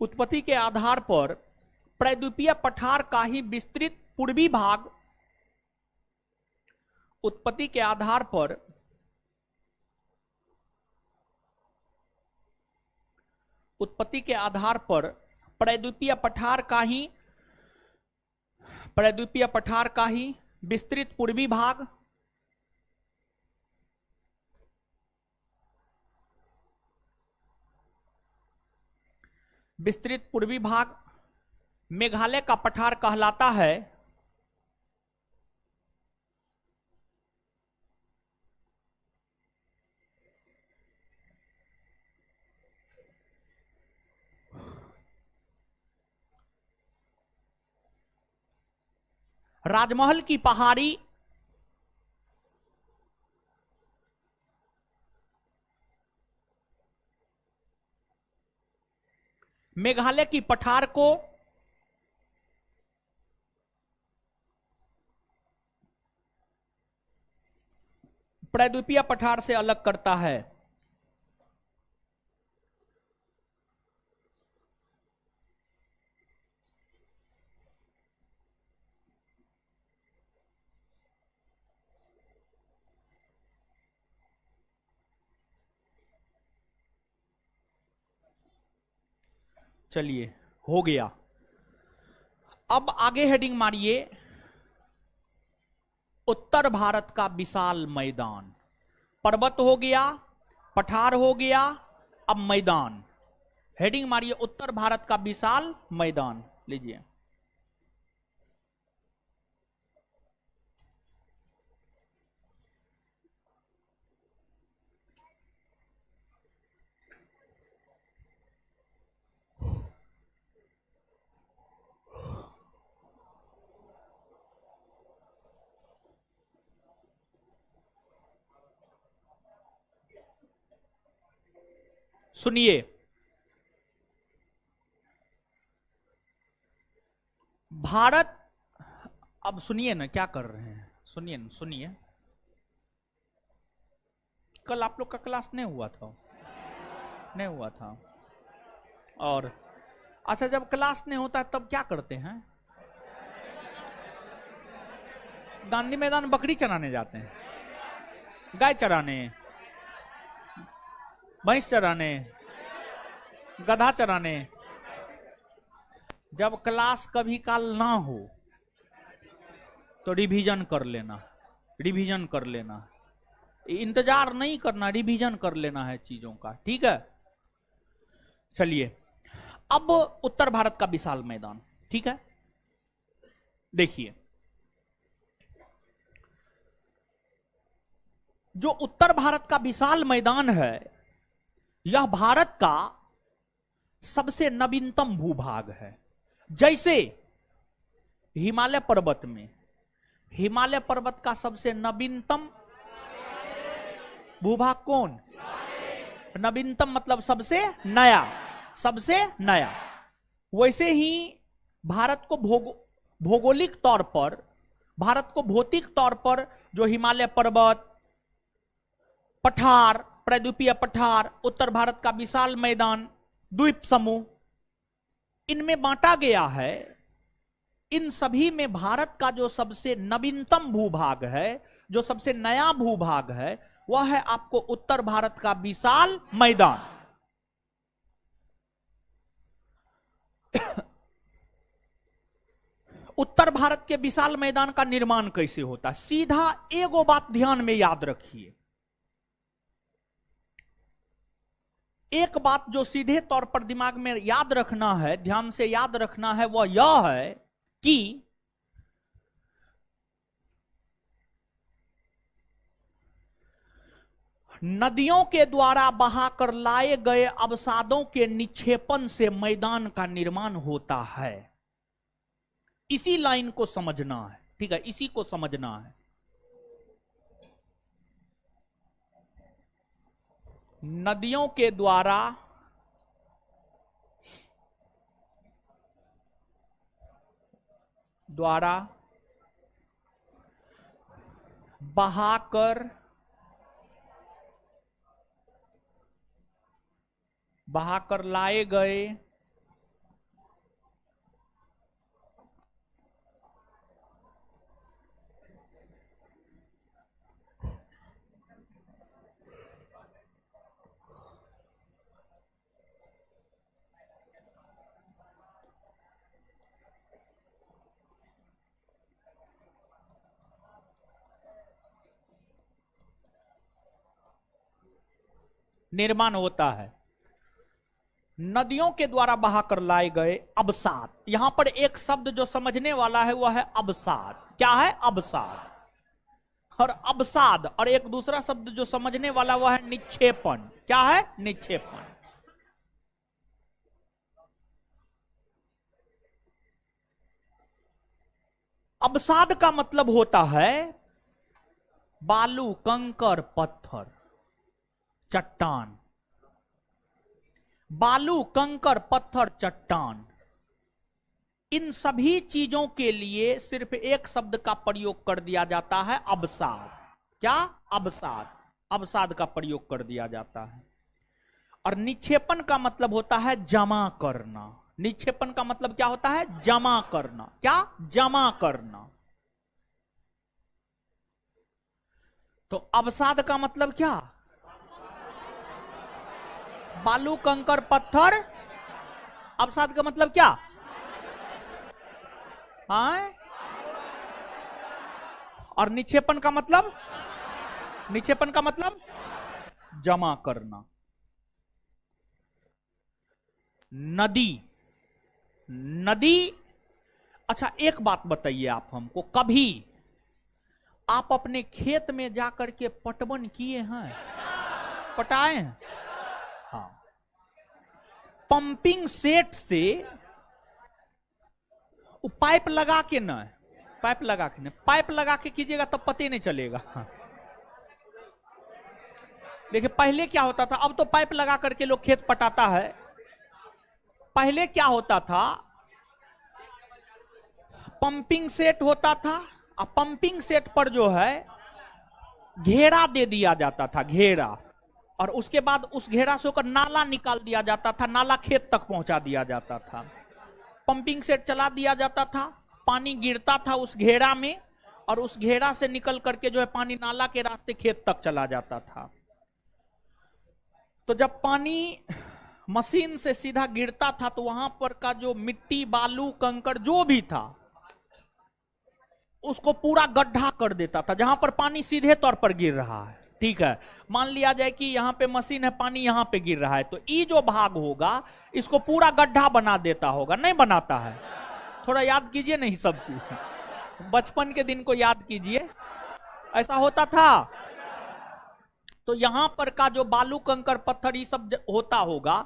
उत्पत्ति के आधार पर प्रद्वीपीय पठार का ही विस्तृत पूर्वी भाग, उत्पत्ति के आधार पर उत्पत्ति के आधार पर प्रद्वीपीय पठार का ही, प्रद्वीपीय पठार का ही विस्तृत पूर्वी भाग, विस्तृत पूर्वी भाग मेघालय का पठार कहलाता है। राजमहल की पहाड़ी मेघालय की पठार को प्रद्वीपीय पठार से अलग करता है? चलिए, हो गया। अब आगे हेडिंग मारिए, उत्तर भारत का विशाल मैदान। पर्वत हो गया, पठार हो गया, अब मैदान। हेडिंग मारिए, उत्तर भारत का विशाल मैदान। लीजिए, सुनिए, भारत, अब सुनिए ना क्या कर रहे हैं, सुनिए ना, सुनिए। कल आप लोग का क्लास नहीं हुआ था? नहीं हुआ था। और अच्छा, जब क्लास नहीं होता तब क्या करते हैं? गांधी मैदान बकरी चराने जाते हैं, गाय चराने, भैंस चराने, गधा चराने। जब क्लास कभी काल ना हो तो रिवीजन कर लेना, रिवीजन कर लेना, इंतजार नहीं करना, रिवीजन कर लेना है चीजों का, ठीक है? चलिए, अब उत्तर भारत का विशाल मैदान, ठीक है? देखिए, जो उत्तर भारत का विशाल मैदान है, यह भारत का सबसे नवीनतम भूभाग है। जैसे हिमालय पर्वत में, हिमालय पर्वत का सबसे नवीनतम भूभाग कौन? नवीनतम मतलब सबसे नया, सबसे नया। वैसे ही भारत को भौगोलिक तौर पर, भारत को भौतिक तौर पर जो हिमालय पर्वत, पठार, प्रद्वीपीय पठार, उत्तर भारत का विशाल मैदान, द्वीप समूह, इनमें बांटा गया है। इन सभी में भारत का जो सबसे नवीनतम भूभाग है, जो सबसे नया भूभाग है, वह है आपको उत्तर भारत का विशाल मैदान। उत्तर भारत के विशाल मैदान का निर्माण कैसे होता? सीधा एगो बात ध्यान में याद रखिए, एक बात जो सीधे तौर पर दिमाग में याद रखना है, ध्यान से याद रखना है, वह यह है कि नदियों के द्वारा बहाकर लाए गए अवसादों के निक्षेपण से मैदान का निर्माण होता है। इसी लाइन को समझना है, ठीक है? इसी को समझना है। नदियों के द्वारा बहाकर लाए गए निर्माण होता है। नदियों के द्वारा बहाकर लाए गए अवसाद, यहां पर एक शब्द जो समझने वाला है वह है अवसाद। क्या है? अवसाद। और अवसाद, और एक दूसरा शब्द जो समझने वाला वह है निक्षेपण। क्या है? निक्षेपण। अवसाद का मतलब होता है बालू, कंकर, पत्थर, चट्टान। बालू, कंकर, पत्थर, चट्टान, इन सभी चीजों के लिए सिर्फ एक शब्द का प्रयोग कर दिया जाता है, अवसाद। क्या? अवसाद। अवसाद का प्रयोग कर दिया जाता है। और निक्षेपण का मतलब होता है जमा करना। निक्षेपण का मतलब क्या होता है? जमा करना। क्या? जमा करना। तो अवसाद का मतलब क्या? बालू कंकर पत्थर। अवसाद का मतलब क्या? हाँ? और निक्षेपण का मतलब? निक्षेपण का मतलब जमा करना। नदी। नदी। अच्छा एक बात बताइए आप हमको, कभी आप अपने खेत में जाकर के पटवन किए हैं? पटाए हैं? हाँ। पंपिंग सेट से पाइप लगा के ना, पाइप लगा के ना, पाइप लगा के कीजिएगा तब पता ही नहीं चलेगा। देखिए पहले क्या होता था, अब तो पाइप लगा करके लोग खेत पटाता है। पहले क्या होता था, पंपिंग सेट होता था और पंपिंग सेट पर जो है घेरा दे दिया जाता था, घेरा। और उसके बाद उस घेरा से होकर नाला निकाल दिया जाता था, नाला खेत तक पहुंचा दिया जाता था। पंपिंग सेट चला दिया जाता था, पानी गिरता था उस घेरा में और उस घेरा से निकल करके जो है पानी नाला के रास्ते खेत तक चला जाता था। तो जब पानी मशीन से सीधा गिरता था तो वहां पर का जो मिट्टी बालू कंकड़ जो भी था उसको पूरा गड्ढा कर देता था, जहां पर पानी सीधे तौर पर गिर रहा है। ठीक है, मान लिया जाए कि यहां पे मशीन है, पानी यहां पे गिर रहा है, तो ये जो भाग होगा इसको पूरा गड्ढा बना देता होगा, नहीं बनाता है? थोड़ा याद कीजिए नहीं सब चीज, बचपन के दिन को याद कीजिए, ऐसा होता था। तो यहां पर का जो बालू कंकर पत्थर ये सब होता होगा,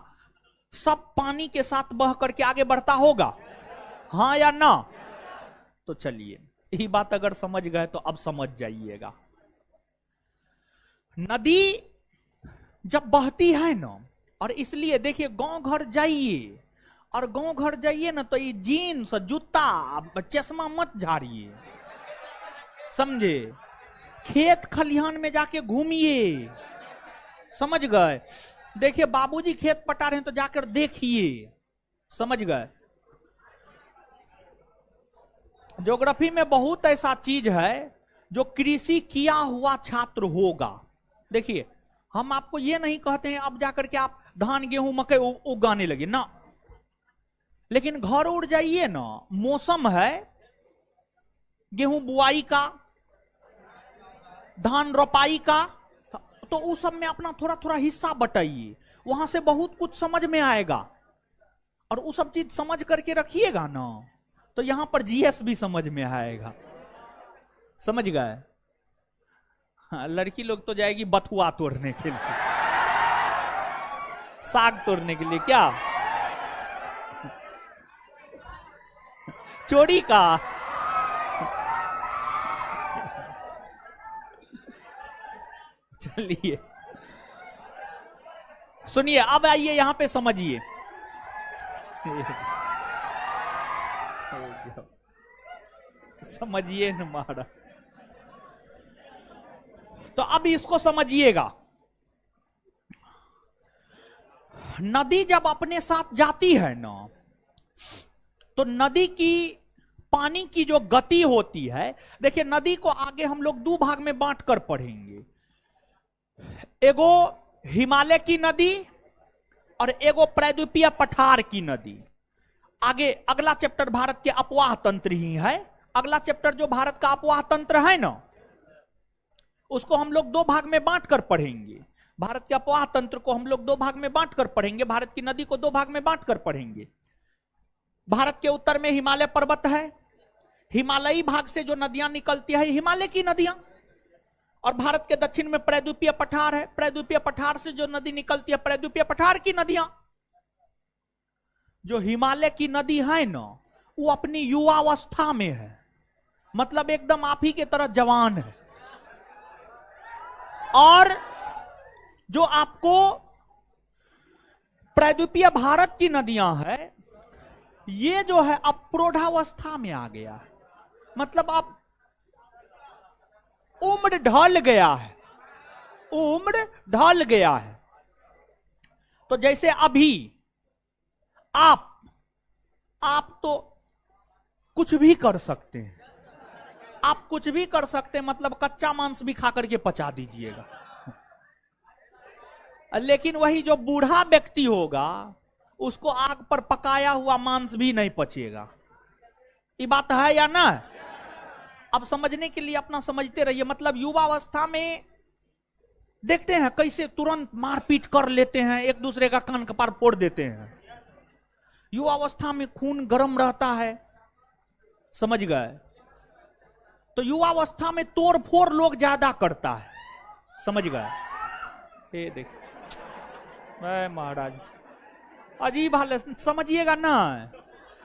सब पानी के साथ बह करके आगे बढ़ता होगा, हाँ या ना? तो चलिए यही बात अगर समझ गए तो अब समझ जाइएगा। नदी जब बहती है ना, और इसलिए देखिए गांव घर जाइए, और गांव घर जाइए ना तो ये जीन्स जूता चश्मा मत झाड़िए, समझे? खेत खलिहान में जाके घूमिए, समझ गए? देखिए बाबूजी खेत पटा रहे हैं तो जाकर देखिए, समझ गए? ज्योग्राफी में बहुत ऐसा चीज है जो कृषि किया हुआ छात्र होगा। देखिए हम आपको ये नहीं कहते हैं अब जाकर के आप धान गेहूं मकई उगाने लगे ना, लेकिन घर उड़ जाइए ना, मौसम है गेहूं बुआई का, धान रोपाई का, तो उस सब में अपना थोड़ा थोड़ा हिस्सा बटाइए, वहां से बहुत कुछ समझ में आएगा। और वो सब चीज समझ करके रखिएगा ना तो यहां पर जीएस भी समझ में आएगा, समझ गए? हाँ, लड़की लोग तो जाएगी बथुआ तोड़ने के लिए, साग तोड़ने के लिए, क्या चोरी का। चलिए सुनिए, अब आइए यहां पे समझिए। समझिए न महाराज, तो अब इसको समझिएगा। नदी जब अपने साथ जाती है ना, तो नदी की पानी की जो गति होती है, देखिए नदी को आगे हम लोग दो भाग में बांट कर पढ़ेंगे, एगो हिमालय की नदी और एगो प्रायद्वीपीय पठार की नदी। आगे अगला चैप्टर भारत के अपवाह तंत्र ही है, अगला चैप्टर जो भारत का अपवाह तंत्र है ना, उसको हम लोग दो भाग में बांट कर पढ़ेंगे। भारत के अपवाह तंत्र को हम लोग दो भाग में बांट कर पढ़ेंगे, भारत की नदी को दो भाग में बांट कर पढ़ेंगे। भारत के उत्तर में हिमालय पर्वत है, हिमालयी भाग से जो नदियां निकलती है हिमालय की नदियां, और भारत के दक्षिण में प्रायद्वीपीय पठार है, प्रायद्वीपीय पठार से जो नदी निकलती है प्रायद्वीपीय पठार की नदियां। जो हिमालय की नदी है ना, वो अपनी युवावस्था में है, मतलब एकदम आप ही के तरह जवान है। और जो आपको प्रायद्वीपीय भारत की नदियां है, ये जो है अब प्रौढ़ावस्था में आ गया है, मतलब अब उम्र ढल गया है, उम्र ढल गया है। तो जैसे अभी आप तो कुछ भी कर सकते हैं, आप कुछ भी कर सकते हैं, मतलब कच्चा मांस भी खा करके पचा दीजिएगा। लेकिन वही जो बूढ़ा व्यक्ति होगा उसको आग पर पकाया हुआ मांस भी नहीं पचेगा। ये बात है या ना? अब समझने के लिए अपना समझते रहिए। मतलब युवावस्था में देखते हैं कैसे तुरंत मारपीट कर लेते हैं, एक दूसरे का कान कपार फोड़ देते हैं। युवावस्था में खून गर्म रहता है, समझ गए? तो युवावस्था में तोड़ फोड़ लोग ज्यादा करता है, समझ गए? ये देखिए महाराज अजीब हाल है, समझिएगा ना।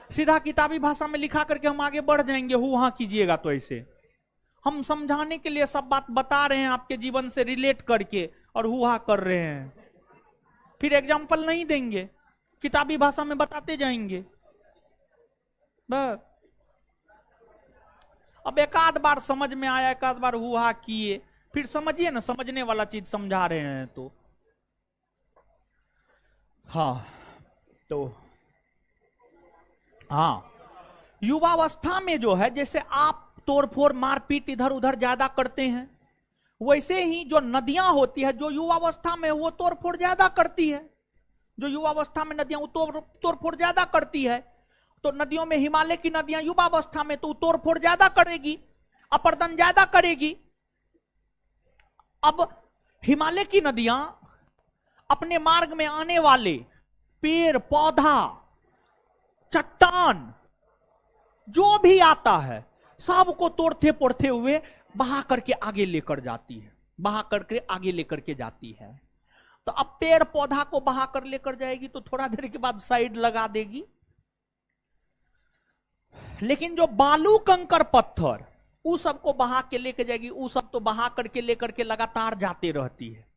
सीधा किताबी भाषा में लिखा करके हम आगे बढ़ जाएंगे, हु हाँ कीजिएगा। तो ऐसे हम समझाने के लिए सब बात बता रहे हैं, आपके जीवन से रिलेट करके, और हु हा कर रहे हैं। फिर एग्जाम्पल नहीं देंगे, किताबी भाषा में बताते जाएंगे बस। अब एक आध बार समझ में आया, एक आध बार हु हा किए, फिर समझिए ना, समझने वाला चीज समझा रहे हैं तो। हाँ तो हाँ, युवावस्था में जो है, जैसे आप तोड़फोड़ मारपीट इधर उधर ज्यादा करते हैं, वैसे ही जो नदियां होती है, जो युवावस्था में वो तोड़फोड़ ज्यादा करती है। जो युवावस्था में नदियां तोड़फोड़ ज्यादा करती है, तो नदियों में हिमालय की नदियां युवावस्था में तो तोड़फोड़ ज्यादा करेगी, अपर्दन ज्यादा करेगी। अब हिमालय की नदियां अपने मार्ग में आने वाले पेड़ पौधा चट्टान जो भी आता है सबको तोड़ते फोड़ते हुए बहा करके आगे लेकर जाती है, बहा करके आगे लेकर के जाती है। तो अब पेड़ पौधा को बहा कर लेकर जाएगी तो थोड़ा देर के बाद साइड लगा देगी, लेकिन जो बालू कंकर पत्थर उस सबको बहा के लेकर जाएगी, उस सब तो बहा करके लेकर के लगातार जाते रहती है।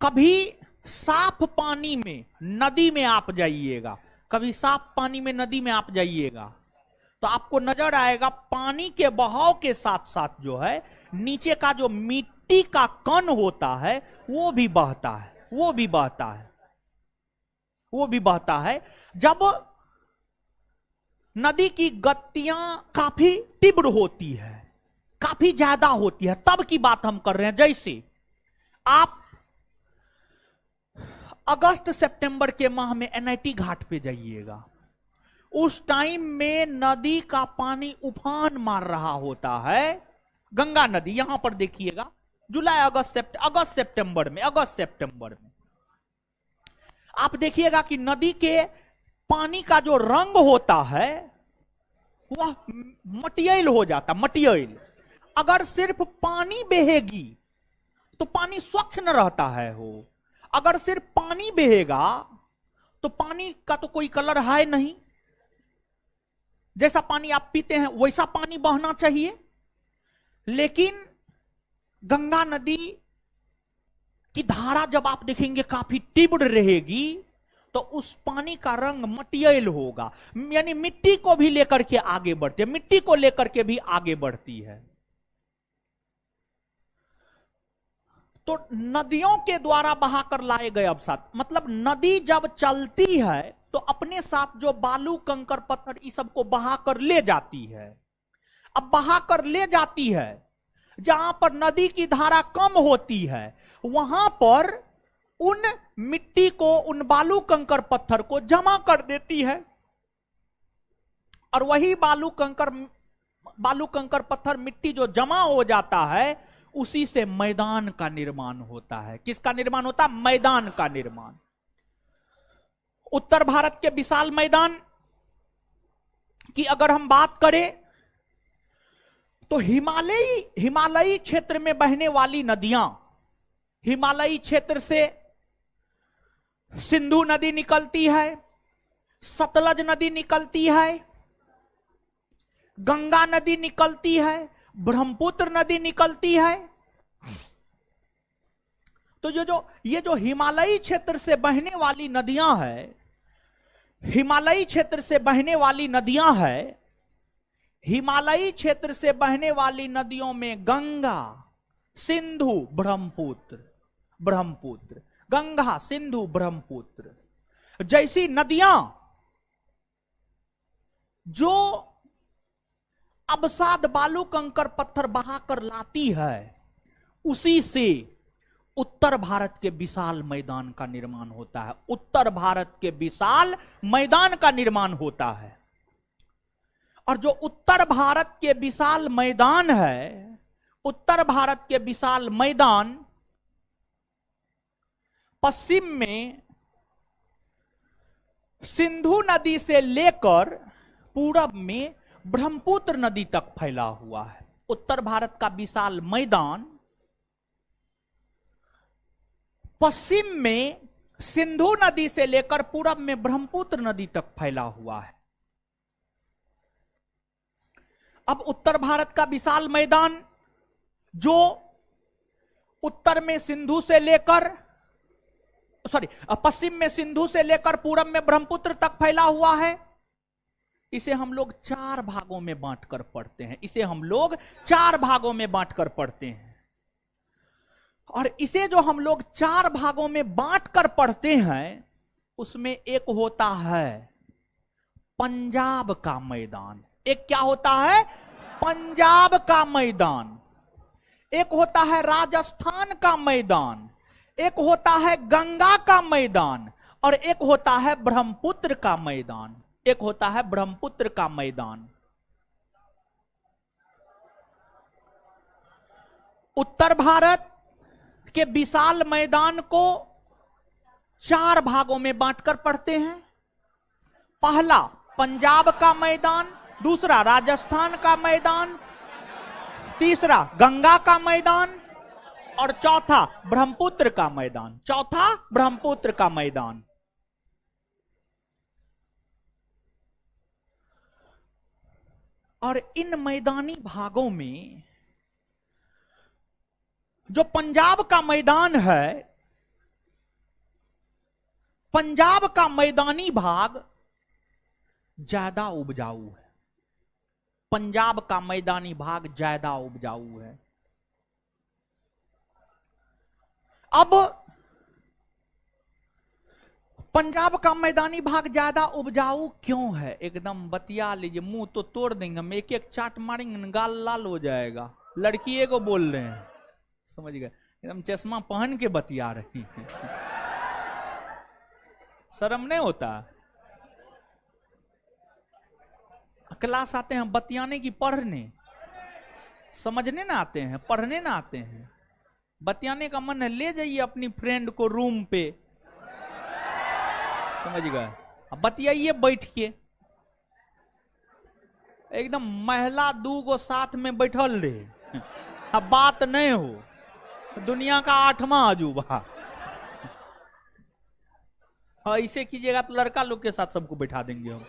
कभी साफ पानी में नदी में आप जाइएगा, कभी साफ पानी में नदी में आप जाइएगा तो आपको नजर आएगा पानी के बहाव के साथ साथ जो है नीचे का जो मिट्टी का कण होता है वो भी बहता है, वो भी बहता है, वो भी बहता है। जब नदी की गतियां काफी तीव्र होती है, काफी ज्यादा होती है, तब की बात हम कर रहे हैं। जैसे आप अगस्त सितंबर के माह में एनआईटी घाट पे जाइएगा, उस टाइम में नदी का पानी उफान मार रहा होता है। गंगा नदी यहां पर देखिएगा, जुलाई अगस्त सितंबर में आप देखिएगा कि नदी के पानी का जो रंग होता है वह मटियल हो जाता, मटियल। अगर सिर्फ पानी बहेगी तो पानी स्वच्छ न रहता है हो, अगर सिर्फ पानी बहेगा तो पानी का तो कोई कलर है नहीं, जैसा पानी आप पीते हैं वैसा पानी बहना चाहिए। लेकिन गंगा नदी की धारा जब आप देखेंगे काफी तीव्र रहेगी तो उस पानी का रंग मटियल होगा, यानी मिट्टी को भी लेकर के आगे बढ़ती है, मिट्टी को लेकर के भी आगे बढ़ती है। तो नदियों के द्वारा बहाकर लाए गए अवसाद, मतलब नदी जब चलती है तो अपने साथ जो बालू कंकर पत्थर इस सब को बहाकर ले जाती है। अब बहाकर ले जाती है, जहां पर नदी की धारा कम होती है वहां पर उन मिट्टी को, उन बालू कंकर पत्थर को जमा कर देती है, और वही बालू कंकर पत्थर मिट्टी जो जमा हो जाता है उसी से मैदान का निर्माण होता है। किसका निर्माण होता है? मैदान का निर्माण। उत्तर भारत के विशाल मैदान की अगर हम बात करें तो हिमालयी क्षेत्र में बहने वाली नदियां, हिमालयी क्षेत्र से सिंधु नदी निकलती है, सतलज नदी निकलती है, गंगा नदी निकलती है, ब्रह्मपुत्र नदी निकलती है। तो ये जो हिमालयी क्षेत्र से बहने वाली नदियां हैं, हिमालयी क्षेत्र से बहने वाली नदियां हैं, हिमालयी क्षेत्र से बहने वाली नदियों में गंगा, सिंधु, ब्रह्मपुत्र, ब्रह्मपुत्र, गंगा, सिंधु, ब्रह्मपुत्र जैसी नदियां जो अवसाद, बालू, कंकर, पत्थर बहाकर लाती है, उसी से उत्तर भारत के विशाल मैदान का निर्माण होता है। उत्तर भारत के विशाल मैदान का निर्माण होता है। और जो उत्तर भारत के विशाल मैदान है, उत्तर भारत के विशाल मैदान पश्चिम में सिंधु नदी से लेकर पूरब में ब्रह्मपुत्र नदी तक फैला हुआ है। उत्तर भारत का विशाल मैदान पश्चिम में सिंधु नदी से लेकर पूरब में ब्रह्मपुत्र नदी तक फैला हुआ है। अब उत्तर भारत का विशाल मैदान जो उत्तर में सिंधु से लेकर पश्चिम में सिंधु से लेकर पूरब में ब्रह्मपुत्र तक फैला हुआ है, इसे हम लोग 4 भागों में बांटकर पढ़ते हैं। इसे हम लोग 4 भागों में बांटकर पढ़ते हैं। और इसे जो हम लोग 4 भागों में बांटकर पढ़ते हैं, उसमें एक होता है पंजाब का मैदान। एक क्या होता है? पंजाब का मैदान। एक होता है राजस्थान का मैदान, एक होता है गंगा का मैदान, और एक होता है ब्रह्मपुत्र का मैदान। एक होता है ब्रह्मपुत्र का मैदान। उत्तर भारत के विशाल मैदान को 4 भागों में बांटकर पढ़ते हैं। पहला पंजाब का मैदान, दूसरा राजस्थान का मैदान, तीसरा गंगा का मैदान, और चौथा ब्रह्मपुत्र का मैदान। चौथा ब्रह्मपुत्र का मैदान। और इन मैदानी भागों में जो पंजाब का मैदान है, पंजाब का मैदानी भाग ज्यादा उपजाऊ है। पंजाब का मैदानी भाग ज्यादा उपजाऊ है। अब पंजाब का मैदानी भाग ज्यादा उपजाऊ क्यों है? एकदम बतिया लीजिए, मुंह तो तोड़ देंगे हम, एक एक चाट मारेंगे, गाल लाल हो जाएगा। लड़की को बोल रहे हैं, समझ गए? एकदम चश्मा पहन के बतिया रही है। शर्म नहीं होता? क्लास आते हैं बतियाने की पढ़ने? समझने ना आते हैं, पढ़ने ना आते हैं। बतियाने का मन है, ले जाइए अपनी फ्रेंड को रूम पे, समझ गए? बतियाइए बैठ के, एकदम महिला 2 को साथ में बैठल रहे, अब बात नहीं हो। दुनिया का 8वां अजूबा। ऐसे कीजिएगा तो लड़का लोग के साथ सबको बैठा देंगे हम।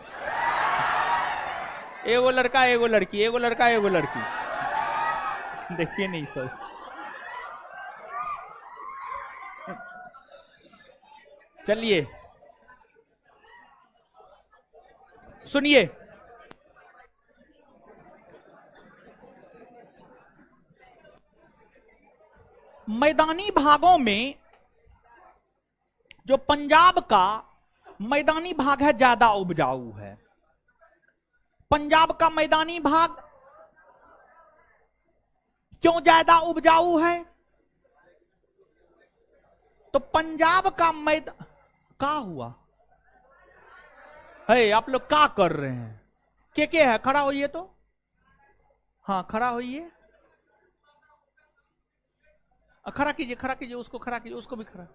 एगो लड़का एगो लड़की, एगो लड़का एगो लड़की। देखिए नहीं सर, चलिए सुनिए। मैदानी भागों में जो पंजाब का मैदानी भाग है ज्यादा उपजाऊ है। पंजाब का मैदानी भाग क्यों ज्यादा उपजाऊ है? तो पंजाब का मैदान का हुआ है, आप लोग क्या कर रहे हैं? के है? खड़ा होइए तो, हाँ खड़ा होइए, खड़ा कीजिए, खड़ा कीजिए, उसको खड़ा कीजिए, उसको भी खड़ा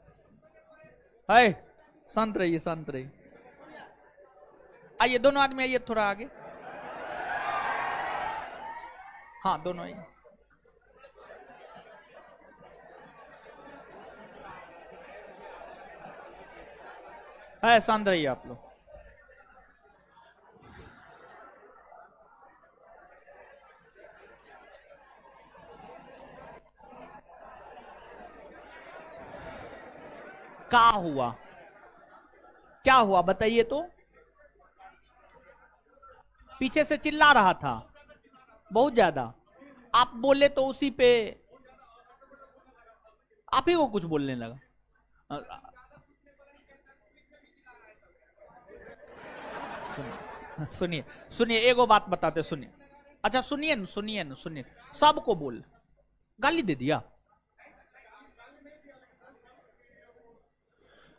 है। शांत रहिए, शांत रहिए। आइए दोनों आदमी, आइए थोड़ा आगे। हाँ दोनों आइए। है, शांत रहिए आप लोग। क्या हुआ? क्या हुआ बताइए तो? पीछे से चिल्ला रहा था। बहुत ज्यादा। आप बोले तो उसी पे आप ही को कुछ बोलने लगा। सुनिए सुनिए, एगो बात बताते, सुनिए। अच्छा सुनिए न, सुनिए न, सुनिए। सबको बोल, गाली दे दिया।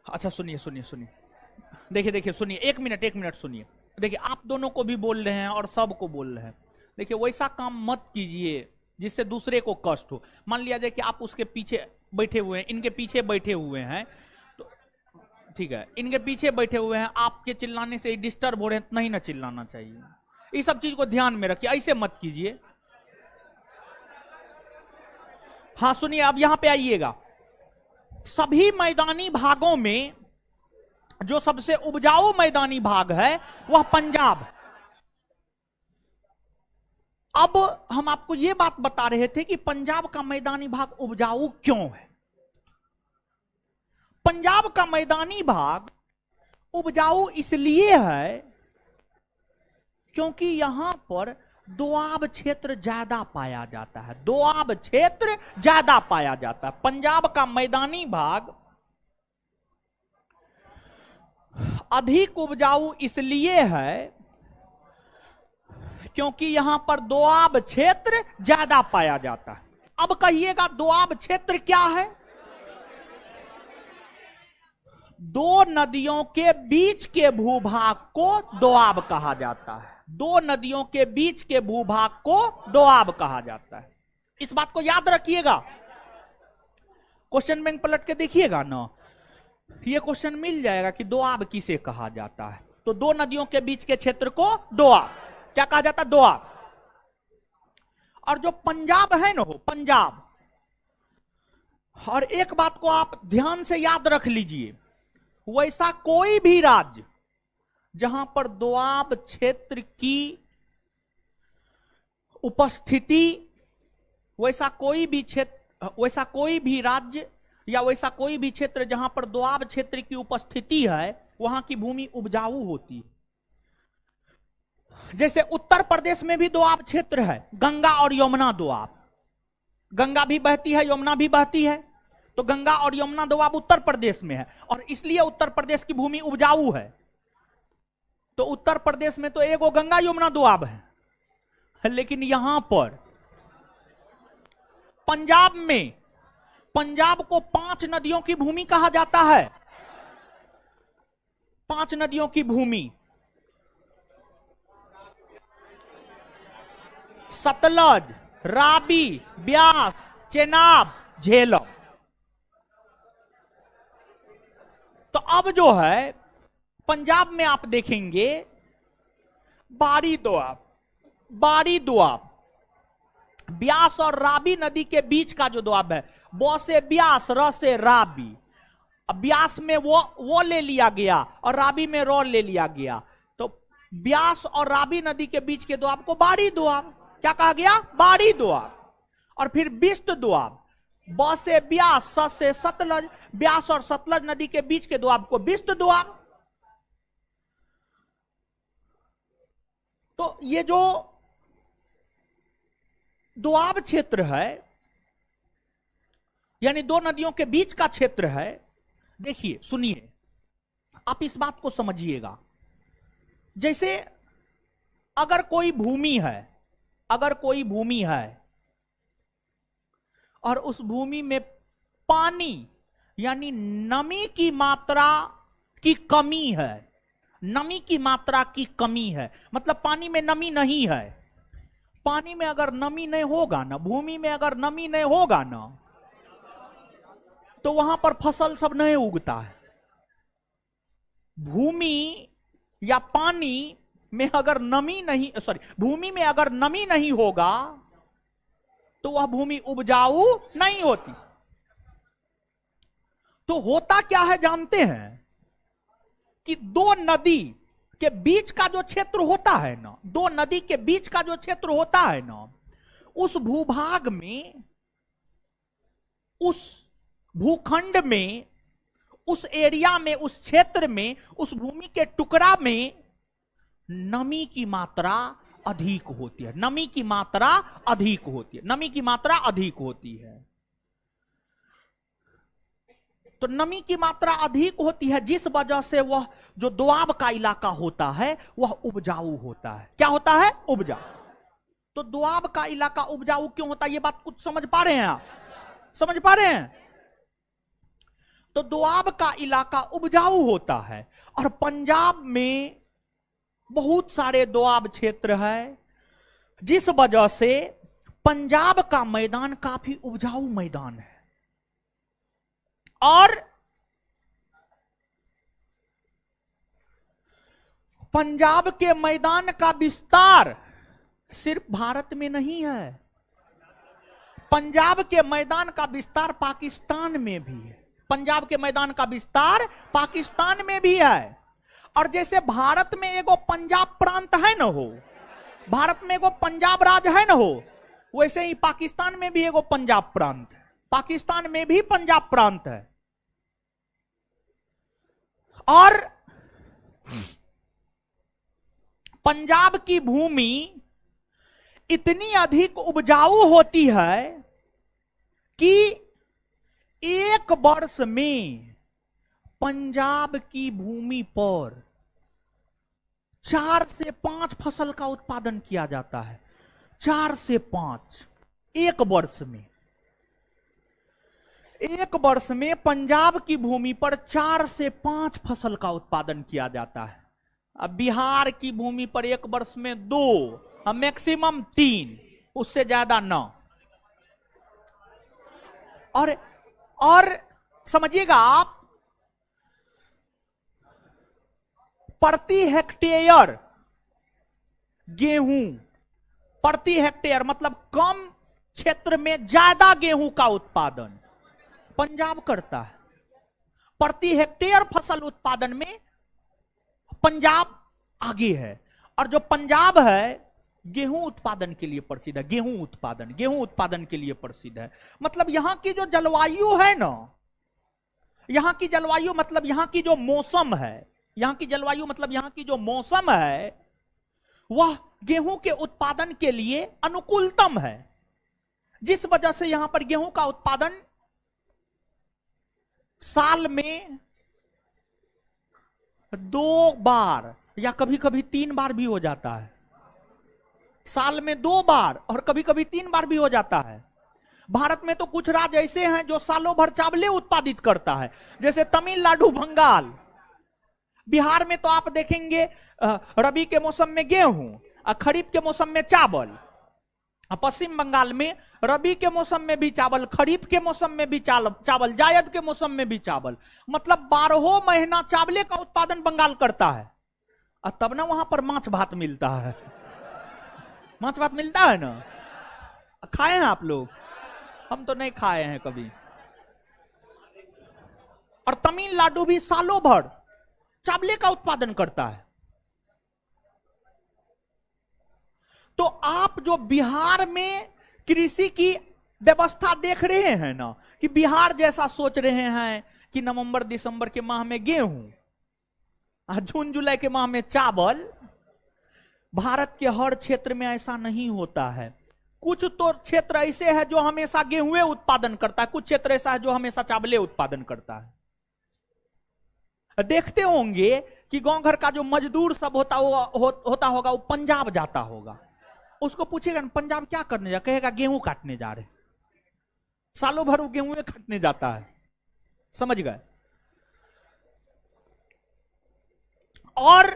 अच्छा सुनिए सुनिए सुनिए, देखिए देखिए सुनिए, एक मिनट सुनिए। देखिए आप दोनों को भी बोल रहे हैं और सबको बोल रहे हैं। देखिए वैसा काम मत कीजिए जिससे दूसरे को कष्ट हो। मान लिया जाए कि आप उसके पीछे बैठे हुए हैं, इनके पीछे बैठे हुए हैं, तो ठीक है, इनके पीछे बैठे हुए हैं, आपके चिल्लाने से डिस्टर्ब हो रहे हैं, तो नहीं ना चिल्लाना चाहिए। इस सब चीज को ध्यान में रखिए, ऐसे मत कीजिए। हाँ सुनिए, अब यहां पे आइएगा। सभी मैदानी भागों में जो सबसे उपजाऊ मैदानी भाग है वह पंजाब। अब हम आपको यह बात बता रहे थे कि पंजाब का मैदानी भाग उपजाऊ क्यों है। पंजाब का मैदानी भाग उपजाऊ इसलिए है क्योंकि यहां पर दोआब क्षेत्र ज्यादा पाया जाता है। दोआब क्षेत्र ज्यादा पाया जाता है। पंजाब का मैदानी भाग अधिक उपजाऊ इसलिए है क्योंकि यहां पर दोआब क्षेत्र ज्यादा पाया जाता है। अब कहिएगा दोआब क्षेत्र क्या है? दो नदियों के बीच के भूभाग को दोआब कहा जाता है। दो नदियों के बीच के भूभाग को दोआब कहा जाता है। इस बात को याद रखिएगा। क्वेश्चन बैंक पलट के देखिएगा ना, ये क्वेश्चन मिल जाएगा कि दोआब किसे कहा जाता है। तो दो नदियों के बीच के क्षेत्र को दोआब क्या कहा जाता है? दोआब। और जो पंजाब है ना, हो पंजाब, और एक बात को आप ध्यान से याद रख लीजिए, वैसा कोई भी राज्य जहां पर दोआब क्षेत्र की उपस्थिति, वैसा कोई भी क्षेत्र, वैसा कोई भी राज्य या वैसा कोई भी क्षेत्र जहां पर दोआब क्षेत्र की उपस्थिति है, वहां की भूमि उपजाऊ होती है। जैसे उत्तर प्रदेश में भी दोआब क्षेत्र है, गंगा और यमुना दोआब। गंगा भी बहती है, यमुना भी बहती है, तो गंगा और यमुना दोआब उत्तर प्रदेश में है, और इसलिए उत्तर प्रदेश की भूमि उपजाऊ है। तो उत्तर प्रदेश में तो एगो गंगा यमुना दोआब है, लेकिन यहां पर पंजाब में, पंजाब को 5 नदियों की भूमि कहा जाता है। 5 नदियों की भूमि, सतलज, राबी, ब्यास, चेनाब, झेलम। तो अब जो है पंजाब में आप देखेंगे बारी दोआब, बारी दोआब, ब्यास और राबी नदी के बीच का जो दोआब है, ब से ब्यास, र से राबी। अब ब्यास में वो ले लिया गया और राबी में रो ले लिया गया, तो ब्यास और राबी नदी के बीच के दोआब को बारी दोआब क्या कहा गया? बारी दोआब। और फिर बिस्त दोआब, ब से ब्यास, स से सतलज, ब्यास और सतलज नदी के बीच के दोआब को बिस्त दोआब। तो ये जो दोआब क्षेत्र है, यानी दो नदियों के बीच का क्षेत्र है, देखिए सुनिए, आप इस बात को समझिएगा। जैसे अगर कोई भूमि है, अगर कोई भूमि है और उस भूमि में पानी यानी नमी की मात्रा की कमी है, नमी की मात्रा की कमी है, मतलब पानी में नमी नहीं है। पानी में अगर नमी नहीं होगा ना, भूमि में अगर नमी नहीं होगा ना, तो वहां पर फसल सब नहीं उगता है। भूमि या पानी में अगर नमी नहीं, सॉरी, भूमि में अगर नमी नहीं होगा तो वह भूमि उपजाऊ नहीं होती। तो होता क्या है जानते हैं कि दो नदी के बीच का जो क्षेत्र होता है ना, दो नदी के बीच का जो क्षेत्र होता है ना, उस भूभाग में, उस भूखंड में, उस एरिया में, उस क्षेत्र में, उस भूमि के टुकड़ा में नमी की मात्रा अधिक होती है, नमी की मात्रा अधिक होती है, नमी की मात्रा अधिक होती है। तो नमी की मात्रा अधिक होती है, जिस वजह से वह जो दोआब का इलाका होता है वह उपजाऊ होता है। क्या होता है? उपजाऊ। तो दोआब का इलाका उपजाऊ क्यों होता है? ये बात कुछ समझ पा रहे हैं आप? समझ पा रहे हैं? तो दोआब का इलाका उपजाऊ होता है, और पंजाब में बहुत सारे दोआब क्षेत्र है, जिस वजह से पंजाब का मैदान काफी उपजाऊ मैदान है। और पंजाब के मैदान का विस्तार सिर्फ भारत में नहीं है, पंजाब के मैदान का विस्तार पाकिस्तान में भी है, पंजाब के मैदान का विस्तार पाकिस्तान में भी है। और जैसे भारत में एगो पंजाब प्रांत है न हो, भारत में एगो पंजाब राज्य है न हो, वैसे ही पाकिस्तान में भी एगो पंजाब प्रांत है, पाकिस्तान में भी पंजाब प्रांत है। और पंजाब की भूमि इतनी अधिक उपजाऊ होती है कि एक वर्ष में पंजाब की भूमि पर 4 से 5 फसल का उत्पादन किया जाता है। 4 से 5 एक वर्ष में, एक वर्ष में पंजाब की भूमि पर 4 से 5 फसल का उत्पादन किया जाता है। अब बिहार की भूमि पर एक वर्ष में 2, मैक्सिमम 3, उससे ज्यादा न। और समझिएगा आप, प्रति हेक्टेयर गेहूं, प्रति हेक्टेयर मतलब कम क्षेत्र में ज्यादा गेहूं का उत्पादन पंजाब करता है। प्रति हेक्टेयर फसल उत्पादन में पंजाब आगे है। और जो पंजाब है गेहूं उत्पादन के लिए प्रसिद्ध है, गेहूं उत्पादन के लिए प्रसिद्ध है। मतलब यहां की जो जलवायु है ना, यहां की जलवायु मतलब यहां की जो मौसम है, यहां की जलवायु मतलब यहां की जो मौसम है, वह गेहूं के उत्पादन के लिए अनुकूलतम है, जिस वजह से यहां पर गेहूं का उत्पादन साल में 2 बार या कभी कभी 3 बार भी हो जाता है। साल में 2 बार और कभी कभी 3 बार भी हो जाता है। भारत में तो कुछ राज्य ऐसे हैं जो सालों भर चावले उत्पादित करता है, जैसे तमिलनाडु, बंगाल। बिहार में तो आप देखेंगे रबी के मौसम में गेहूं और खरीफ के मौसम में चावल। पश्चिम बंगाल में रबी के मौसम में भी चावल, खरीफ के मौसम में भी चावल, जायद के मौसम में भी चावल। मतलब 12 महीना चावले का उत्पादन बंगाल करता है। और तब ना वहां पर माछ भात मिलता है, माछ भात मिलता है ना। खाए हैं आप लोग? हम तो नहीं खाए हैं कभी। और तमिलनाडु भी सालों भर चावले का उत्पादन करता है। तो आप जो बिहार में कृषि की व्यवस्था देख रहे हैं ना, कि बिहार जैसा सोच रहे हैं कि नवंबर दिसंबर के माह में गेहूं, जून जुलाई के माह में चावल, भारत के हर क्षेत्र में ऐसा नहीं होता है। कुछ तो क्षेत्र ऐसे है जो हमेशा गेहूं उत्पादन करता है, कुछ क्षेत्र ऐसा है जो हमेशा चावले उत्पादन करता है। देखते होंगे कि गांव घर का जो मजदूर सब होता होगा, वो पंजाब जाता होगा। उसको पूछेगा पंजाब क्या करने जा, कहेगा गेहूं काटने जा रहे। सालों भर वो गेहूं काटने जाता है। समझ गए? और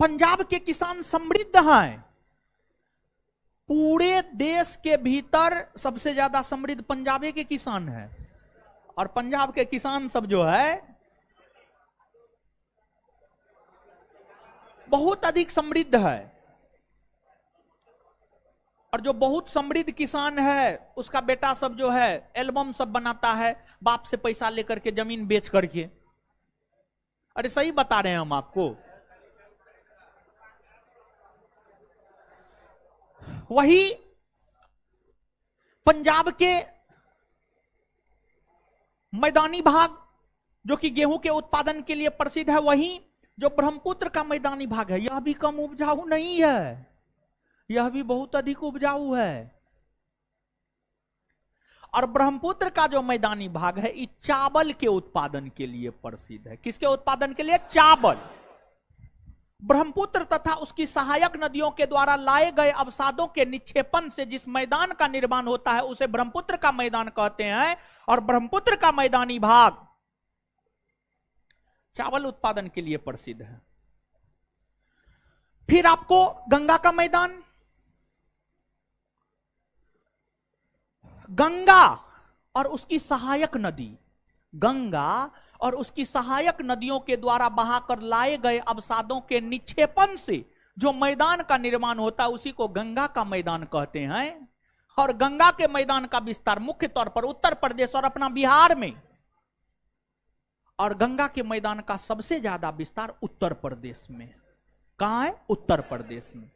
पंजाब के किसान समृद्ध हैं। पूरे देश के भीतर सबसे ज्यादा समृद्ध पंजाबे के किसान हैं। और पंजाब के किसान सब जो है बहुत अधिक समृद्ध है। और जो बहुत समृद्ध किसान है, उसका बेटा सब जो है एल्बम सब बनाता है, बाप से पैसा लेकर के, जमीन बेच करके। अरे सही बता रहे हैं हम आपको। वही पंजाब के मैदानी भाग जो कि गेहूं के उत्पादन के लिए प्रसिद्ध है, वही जो ब्रह्मपुत्र का मैदानी भाग है, यह भी कम उपजाऊ नहीं है। यह भी बहुत अधिक उपजाऊ है। और ब्रह्मपुत्र का जो मैदानी भाग है ये चावल के उत्पादन के लिए प्रसिद्ध है। किसके उत्पादन के लिए? चावल। ब्रह्मपुत्र तथा उसकी सहायक नदियों के द्वारा लाए गए अवसादों के निक्षेपण से जिस मैदान का निर्माण होता है उसे ब्रह्मपुत्र का मैदान कहते हैं। और ब्रह्मपुत्र का मैदानी भाग चावल उत्पादन के लिए प्रसिद्ध है। फिर आपको गंगा का मैदान, गंगा और उसकी सहायक नदी, गंगा और उसकी सहायक नदियों के द्वारा बहाकर लाए गए अवसादों के निक्षेपण से जो मैदान का निर्माण होता है उसी को गंगा का मैदान कहते हैं। और गंगा के मैदान का विस्तार मुख्य तौर पर उत्तर प्रदेश और अपना बिहार में, और गंगा के मैदान का सबसे ज्यादा विस्तार उत्तर प्रदेश में। कहां है? उत्तर प्रदेश में।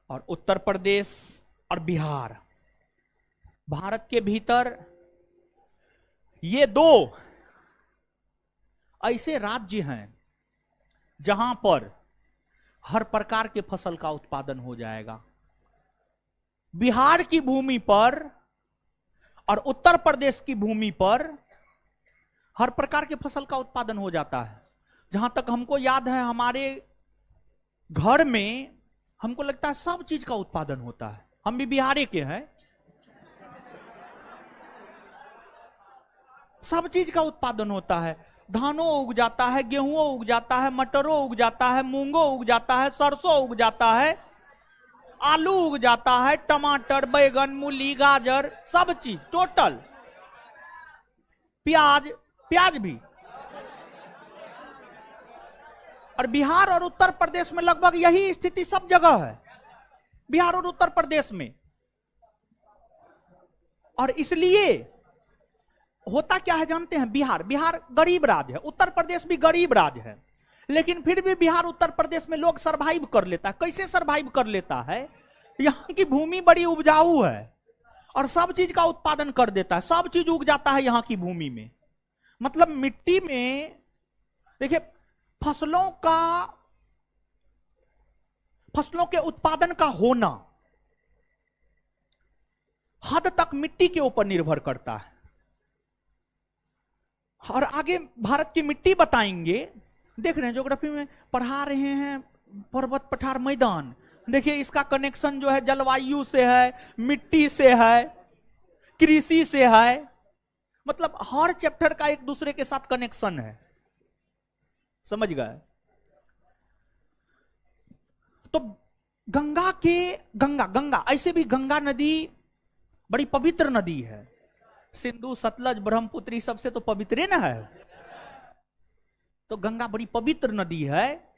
और उत्तर प्रदेश और बिहार, भारत के भीतर ये दो ऐसे राज्य हैं जहां पर हर प्रकार के फसल का उत्पादन हो जाएगा। बिहार की भूमि पर और उत्तर प्रदेश की भूमि पर हर प्रकार के फसल का उत्पादन हो जाता है। जहां तक हमको याद है हमारे घर में हमको लगता है सब चीज का उत्पादन होता है। हम भी बिहार के हैं। सब चीज का उत्पादन होता है। धानों उग जाता है, गेहूं उग जाता है, मटरों उग जाता है, मूंगो उग जाता है, सरसों उग जाता है, आलू उग जाता है, टमाटर, बैगन, मूली, गाजर, सब चीज टोटल, प्याज, प्याज भी। और बिहार और उत्तर प्रदेश में लगभग यही स्थिति सब जगह है, बिहार और उत्तर प्रदेश में। और इसलिए होता क्या है जानते हैं? बिहार गरीब राज्य है, उत्तर प्रदेश भी गरीब राज्य है, लेकिन फिर भी बिहार उत्तर प्रदेश में लोग सरवाइव कर लेता है। कैसे सरवाइव कर लेता है? यहां की भूमि बड़ी उपजाऊ है और सब चीज का उत्पादन कर देता है, सब चीज उग जाता है यहां की भूमि में। मतलब मिट्टी में देखिए फसलों के उत्पादन का होना हद तक मिट्टी के ऊपर निर्भर करता है। और आगे भारत की मिट्टी बताएंगे, देख रहे हैं ज्योग्राफी में पढ़ा रहे हैं, पर्वत पठार मैदान। देखिए इसका कनेक्शन जो है जलवायु से है, मिट्टी से है, कृषि से है। मतलब हर चैप्टर का एक दूसरे के साथ कनेक्शन है, समझ गए? तो गंगा ऐसे भी गंगा नदी बड़ी पवित्र नदी है। सिंधु, सतलज, ब्रह्मपुत्र सबसे तो पवित्र ना है। तो गंगा बड़ी पवित्र नदी है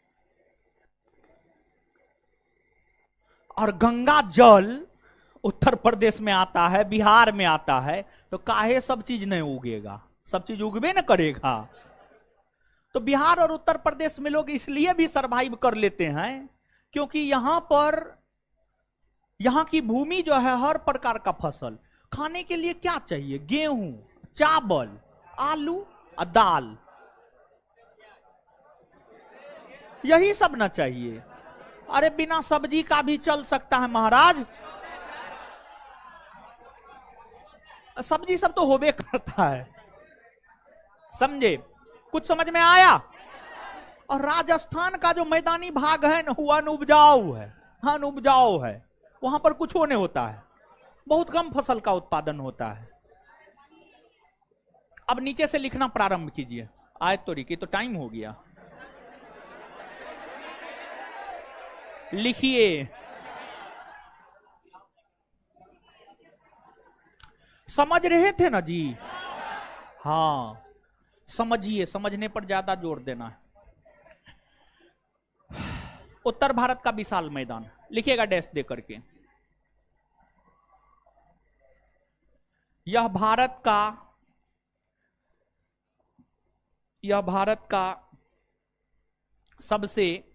और गंगा जल उत्तर प्रदेश में आता है, बिहार में आता है, तो काहे सब चीज नहीं उगेगा? सब चीज उगबे न करेगा। तो बिहार और उत्तर प्रदेश में लोग इसलिए भी सरवाइव कर लेते हैं क्योंकि यहां पर यहां की भूमि जो है हर प्रकार का फसल खाने के लिए क्या चाहिए? गेहूं, चावल, आलू और दाल, यही सब ना चाहिए। अरे बिना सब्जी का भी चल सकता है महाराज, सब्जी सब तो होबे करता है। समझे? कुछ समझ में आया? और राजस्थान का जो मैदानी भाग है ना वो अनुपजाऊ है, अनुपजाऊ है, वहां पर कुछ नहीं होता है, बहुत कम फसल का उत्पादन होता है। अब नीचे से लिखना प्रारंभ कीजिए। आयत तो की तो टाइम हो गया, लिखिए। समझ रहे थे ना जी? हाँ समझिए, समझने पर ज्यादा जोर देना है। उत्तर भारत का विशाल मैदान, लिखिएगा डैश दे करके। यह भारत का सबसे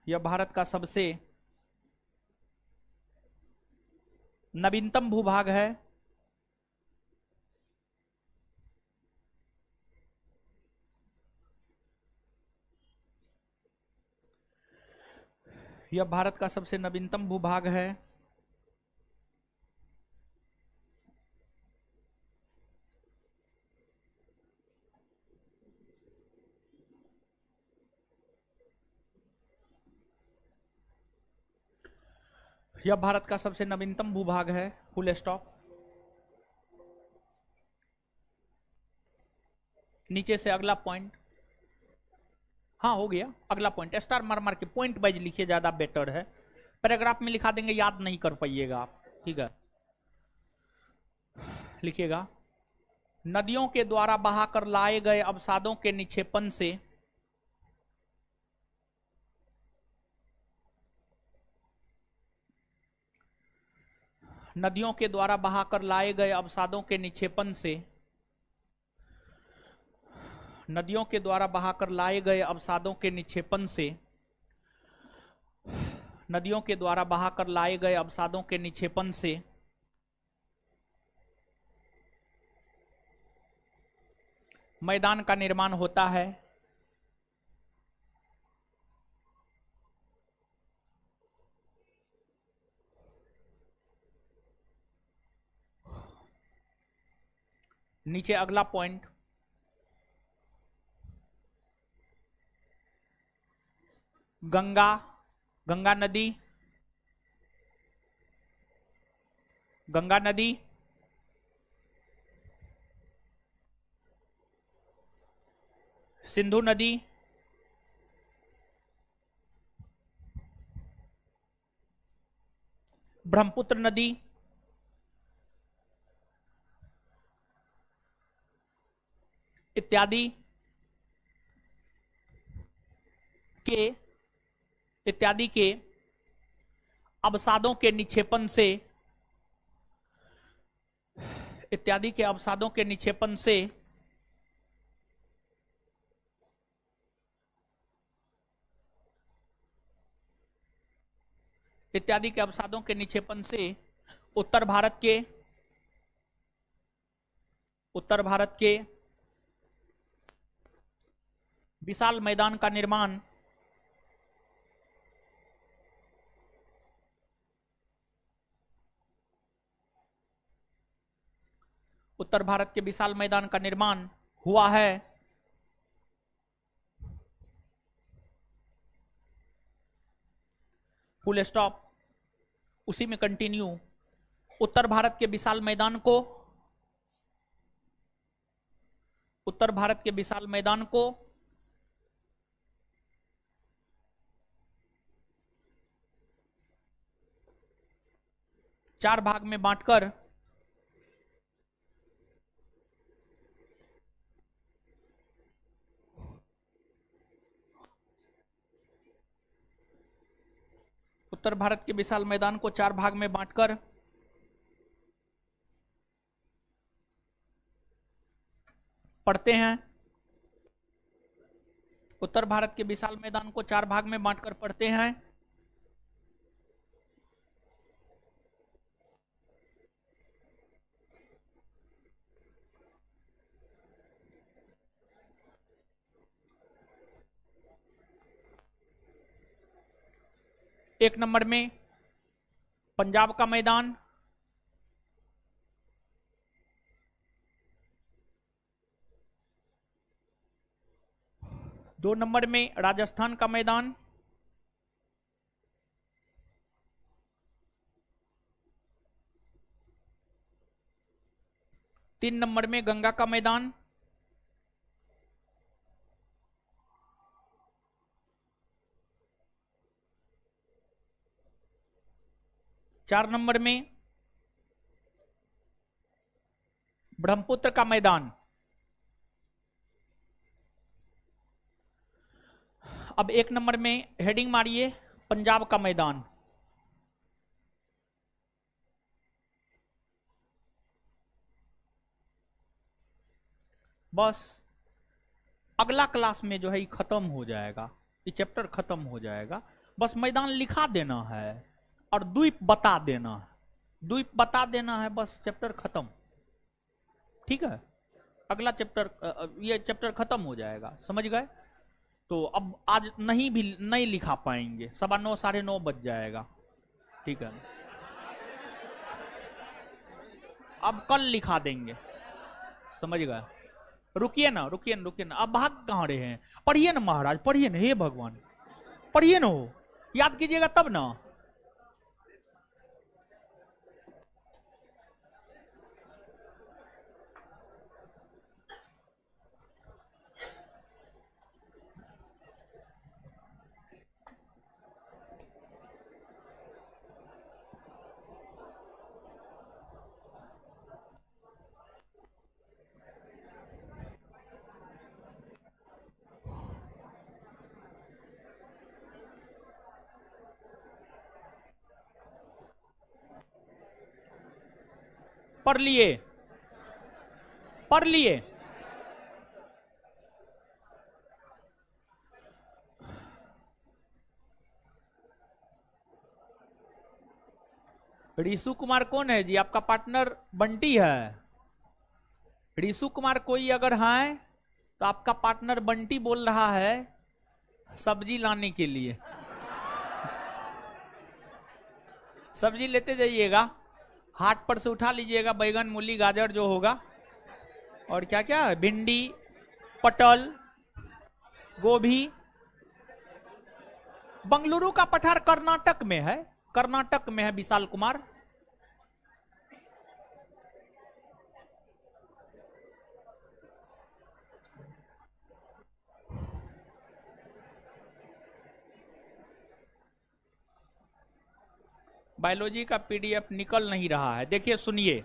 यह भारत का सबसे नवीनतम भूभाग है। यह भारत का सबसे नवीनतम भूभाग है। यह भारत का सबसे नवीनतम भूभाग है। Full stop. नीचे से अगला पॉइंट। हाँ हो गया। अगला पॉइंट स्टार मार मार के पॉइंट वाइज लिखिए, ज्यादा बेटर है। पैराग्राफ में लिखा देंगे, याद नहीं कर पाइएगा आप। ठीक है, लिखिएगा। नदियों के द्वारा बहाकर लाए गए अवसादों के निक्षेपण से नदियों के द्वारा बहाकर लाए गए अवसादों के निक्षेपण से नदियों के द्वारा बहाकर लाए गए अवसादों के निक्षेपण से नदियों के द्वारा बहाकर लाए गए अवसादों के निक्षेपण से मैदान का निर्माण होता है। नीचे अगला पॉइंट। गंगा गंगा नदी सिंधु नदी ब्रह्मपुत्र नदी इत्यादि के अवसादों के निक्षेपण से उत्तर भारत के विशाल मैदान का निर्माण हुआ है। Full stop. उसी में कंटिन्यू। उत्तर भारत के विशाल मैदान को चार भाग में बांटकर पढ़ते हैं। उत्तर भारत के विशाल मैदान को चार भाग में बांटकर पढ़ते हैं। एक नंबर में पंजाब का मैदान, दो नंबर में राजस्थान का मैदान, तीन नंबर में गंगा का मैदान, चार नंबर में ब्रह्मपुत्र का मैदान। अब एक नंबर में हेडिंग मारिए पंजाब का मैदान। बस अगला क्लास में जो है ये खत्म हो जाएगा, ये चैप्टर खत्म हो जाएगा। बस मैदान लिखा देना है और द्वीप बता देना है, द्वीप बता देना है, बस चैप्टर खत्म। ठीक है, अगला चैप्टर, ये चैप्टर खत्म हो जाएगा, समझ गए। तो अब आज नहीं लिखा पाएंगे, 9:15 9:30 बज जाएगा। ठीक है, अब कल लिखा देंगे, समझ गए। रुकिए ना, रुकिए ना, रुकिए ना, अब भाग कहाँ रहे हैं? पढ़िए ना महाराज, पढ़िए ना, हे भगवान, पढ़िए ना, हो याद कीजिएगा तब ना। पढ़ लिए, पढ़ लिए। ऋषु कुमार कौन है जी? आपका पार्टनर बंटी है। ऋषु कुमार कोई अगर है तो आपका पार्टनर बंटी बोल रहा है सब्जी लाने के लिए। सब्जी लेते जाइएगा, हाट पर से उठा लीजिएगा, बैगन मूली गाजर जो होगा, और क्या क्या, भिंडी, पटल, गोभी। बंगलुरु का पठार कर्नाटक में है, कर्नाटक में है विशाल कुमार। बायोलॉजी का पीडीएफ निकल नहीं रहा है, देखिए सुनिए।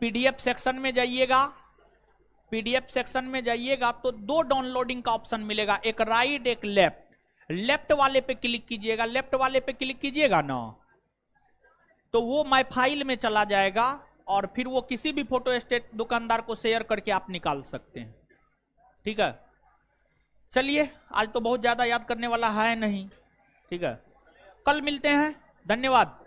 पीडीएफ सेक्शन में जाइएगा, पीडीएफ सेक्शन में जाइएगा तो 2 डाउनलोडिंग का ऑप्शन मिलेगा, एक राइट एक लेफ्ट। लेफ्ट वाले पे क्लिक कीजिएगा, लेफ्ट वाले पे क्लिक कीजिएगा ना तो वो माय फाइल में चला जाएगा, और फिर वो किसी भी फोटो स्टेट दुकानदार को शेयर करके आप निकाल सकते हैं। ठीक है, चलिए आज तो बहुत ज्यादा याद करने वाला है नहीं। ठीक है, कल मिलते हैं, धन्यवाद।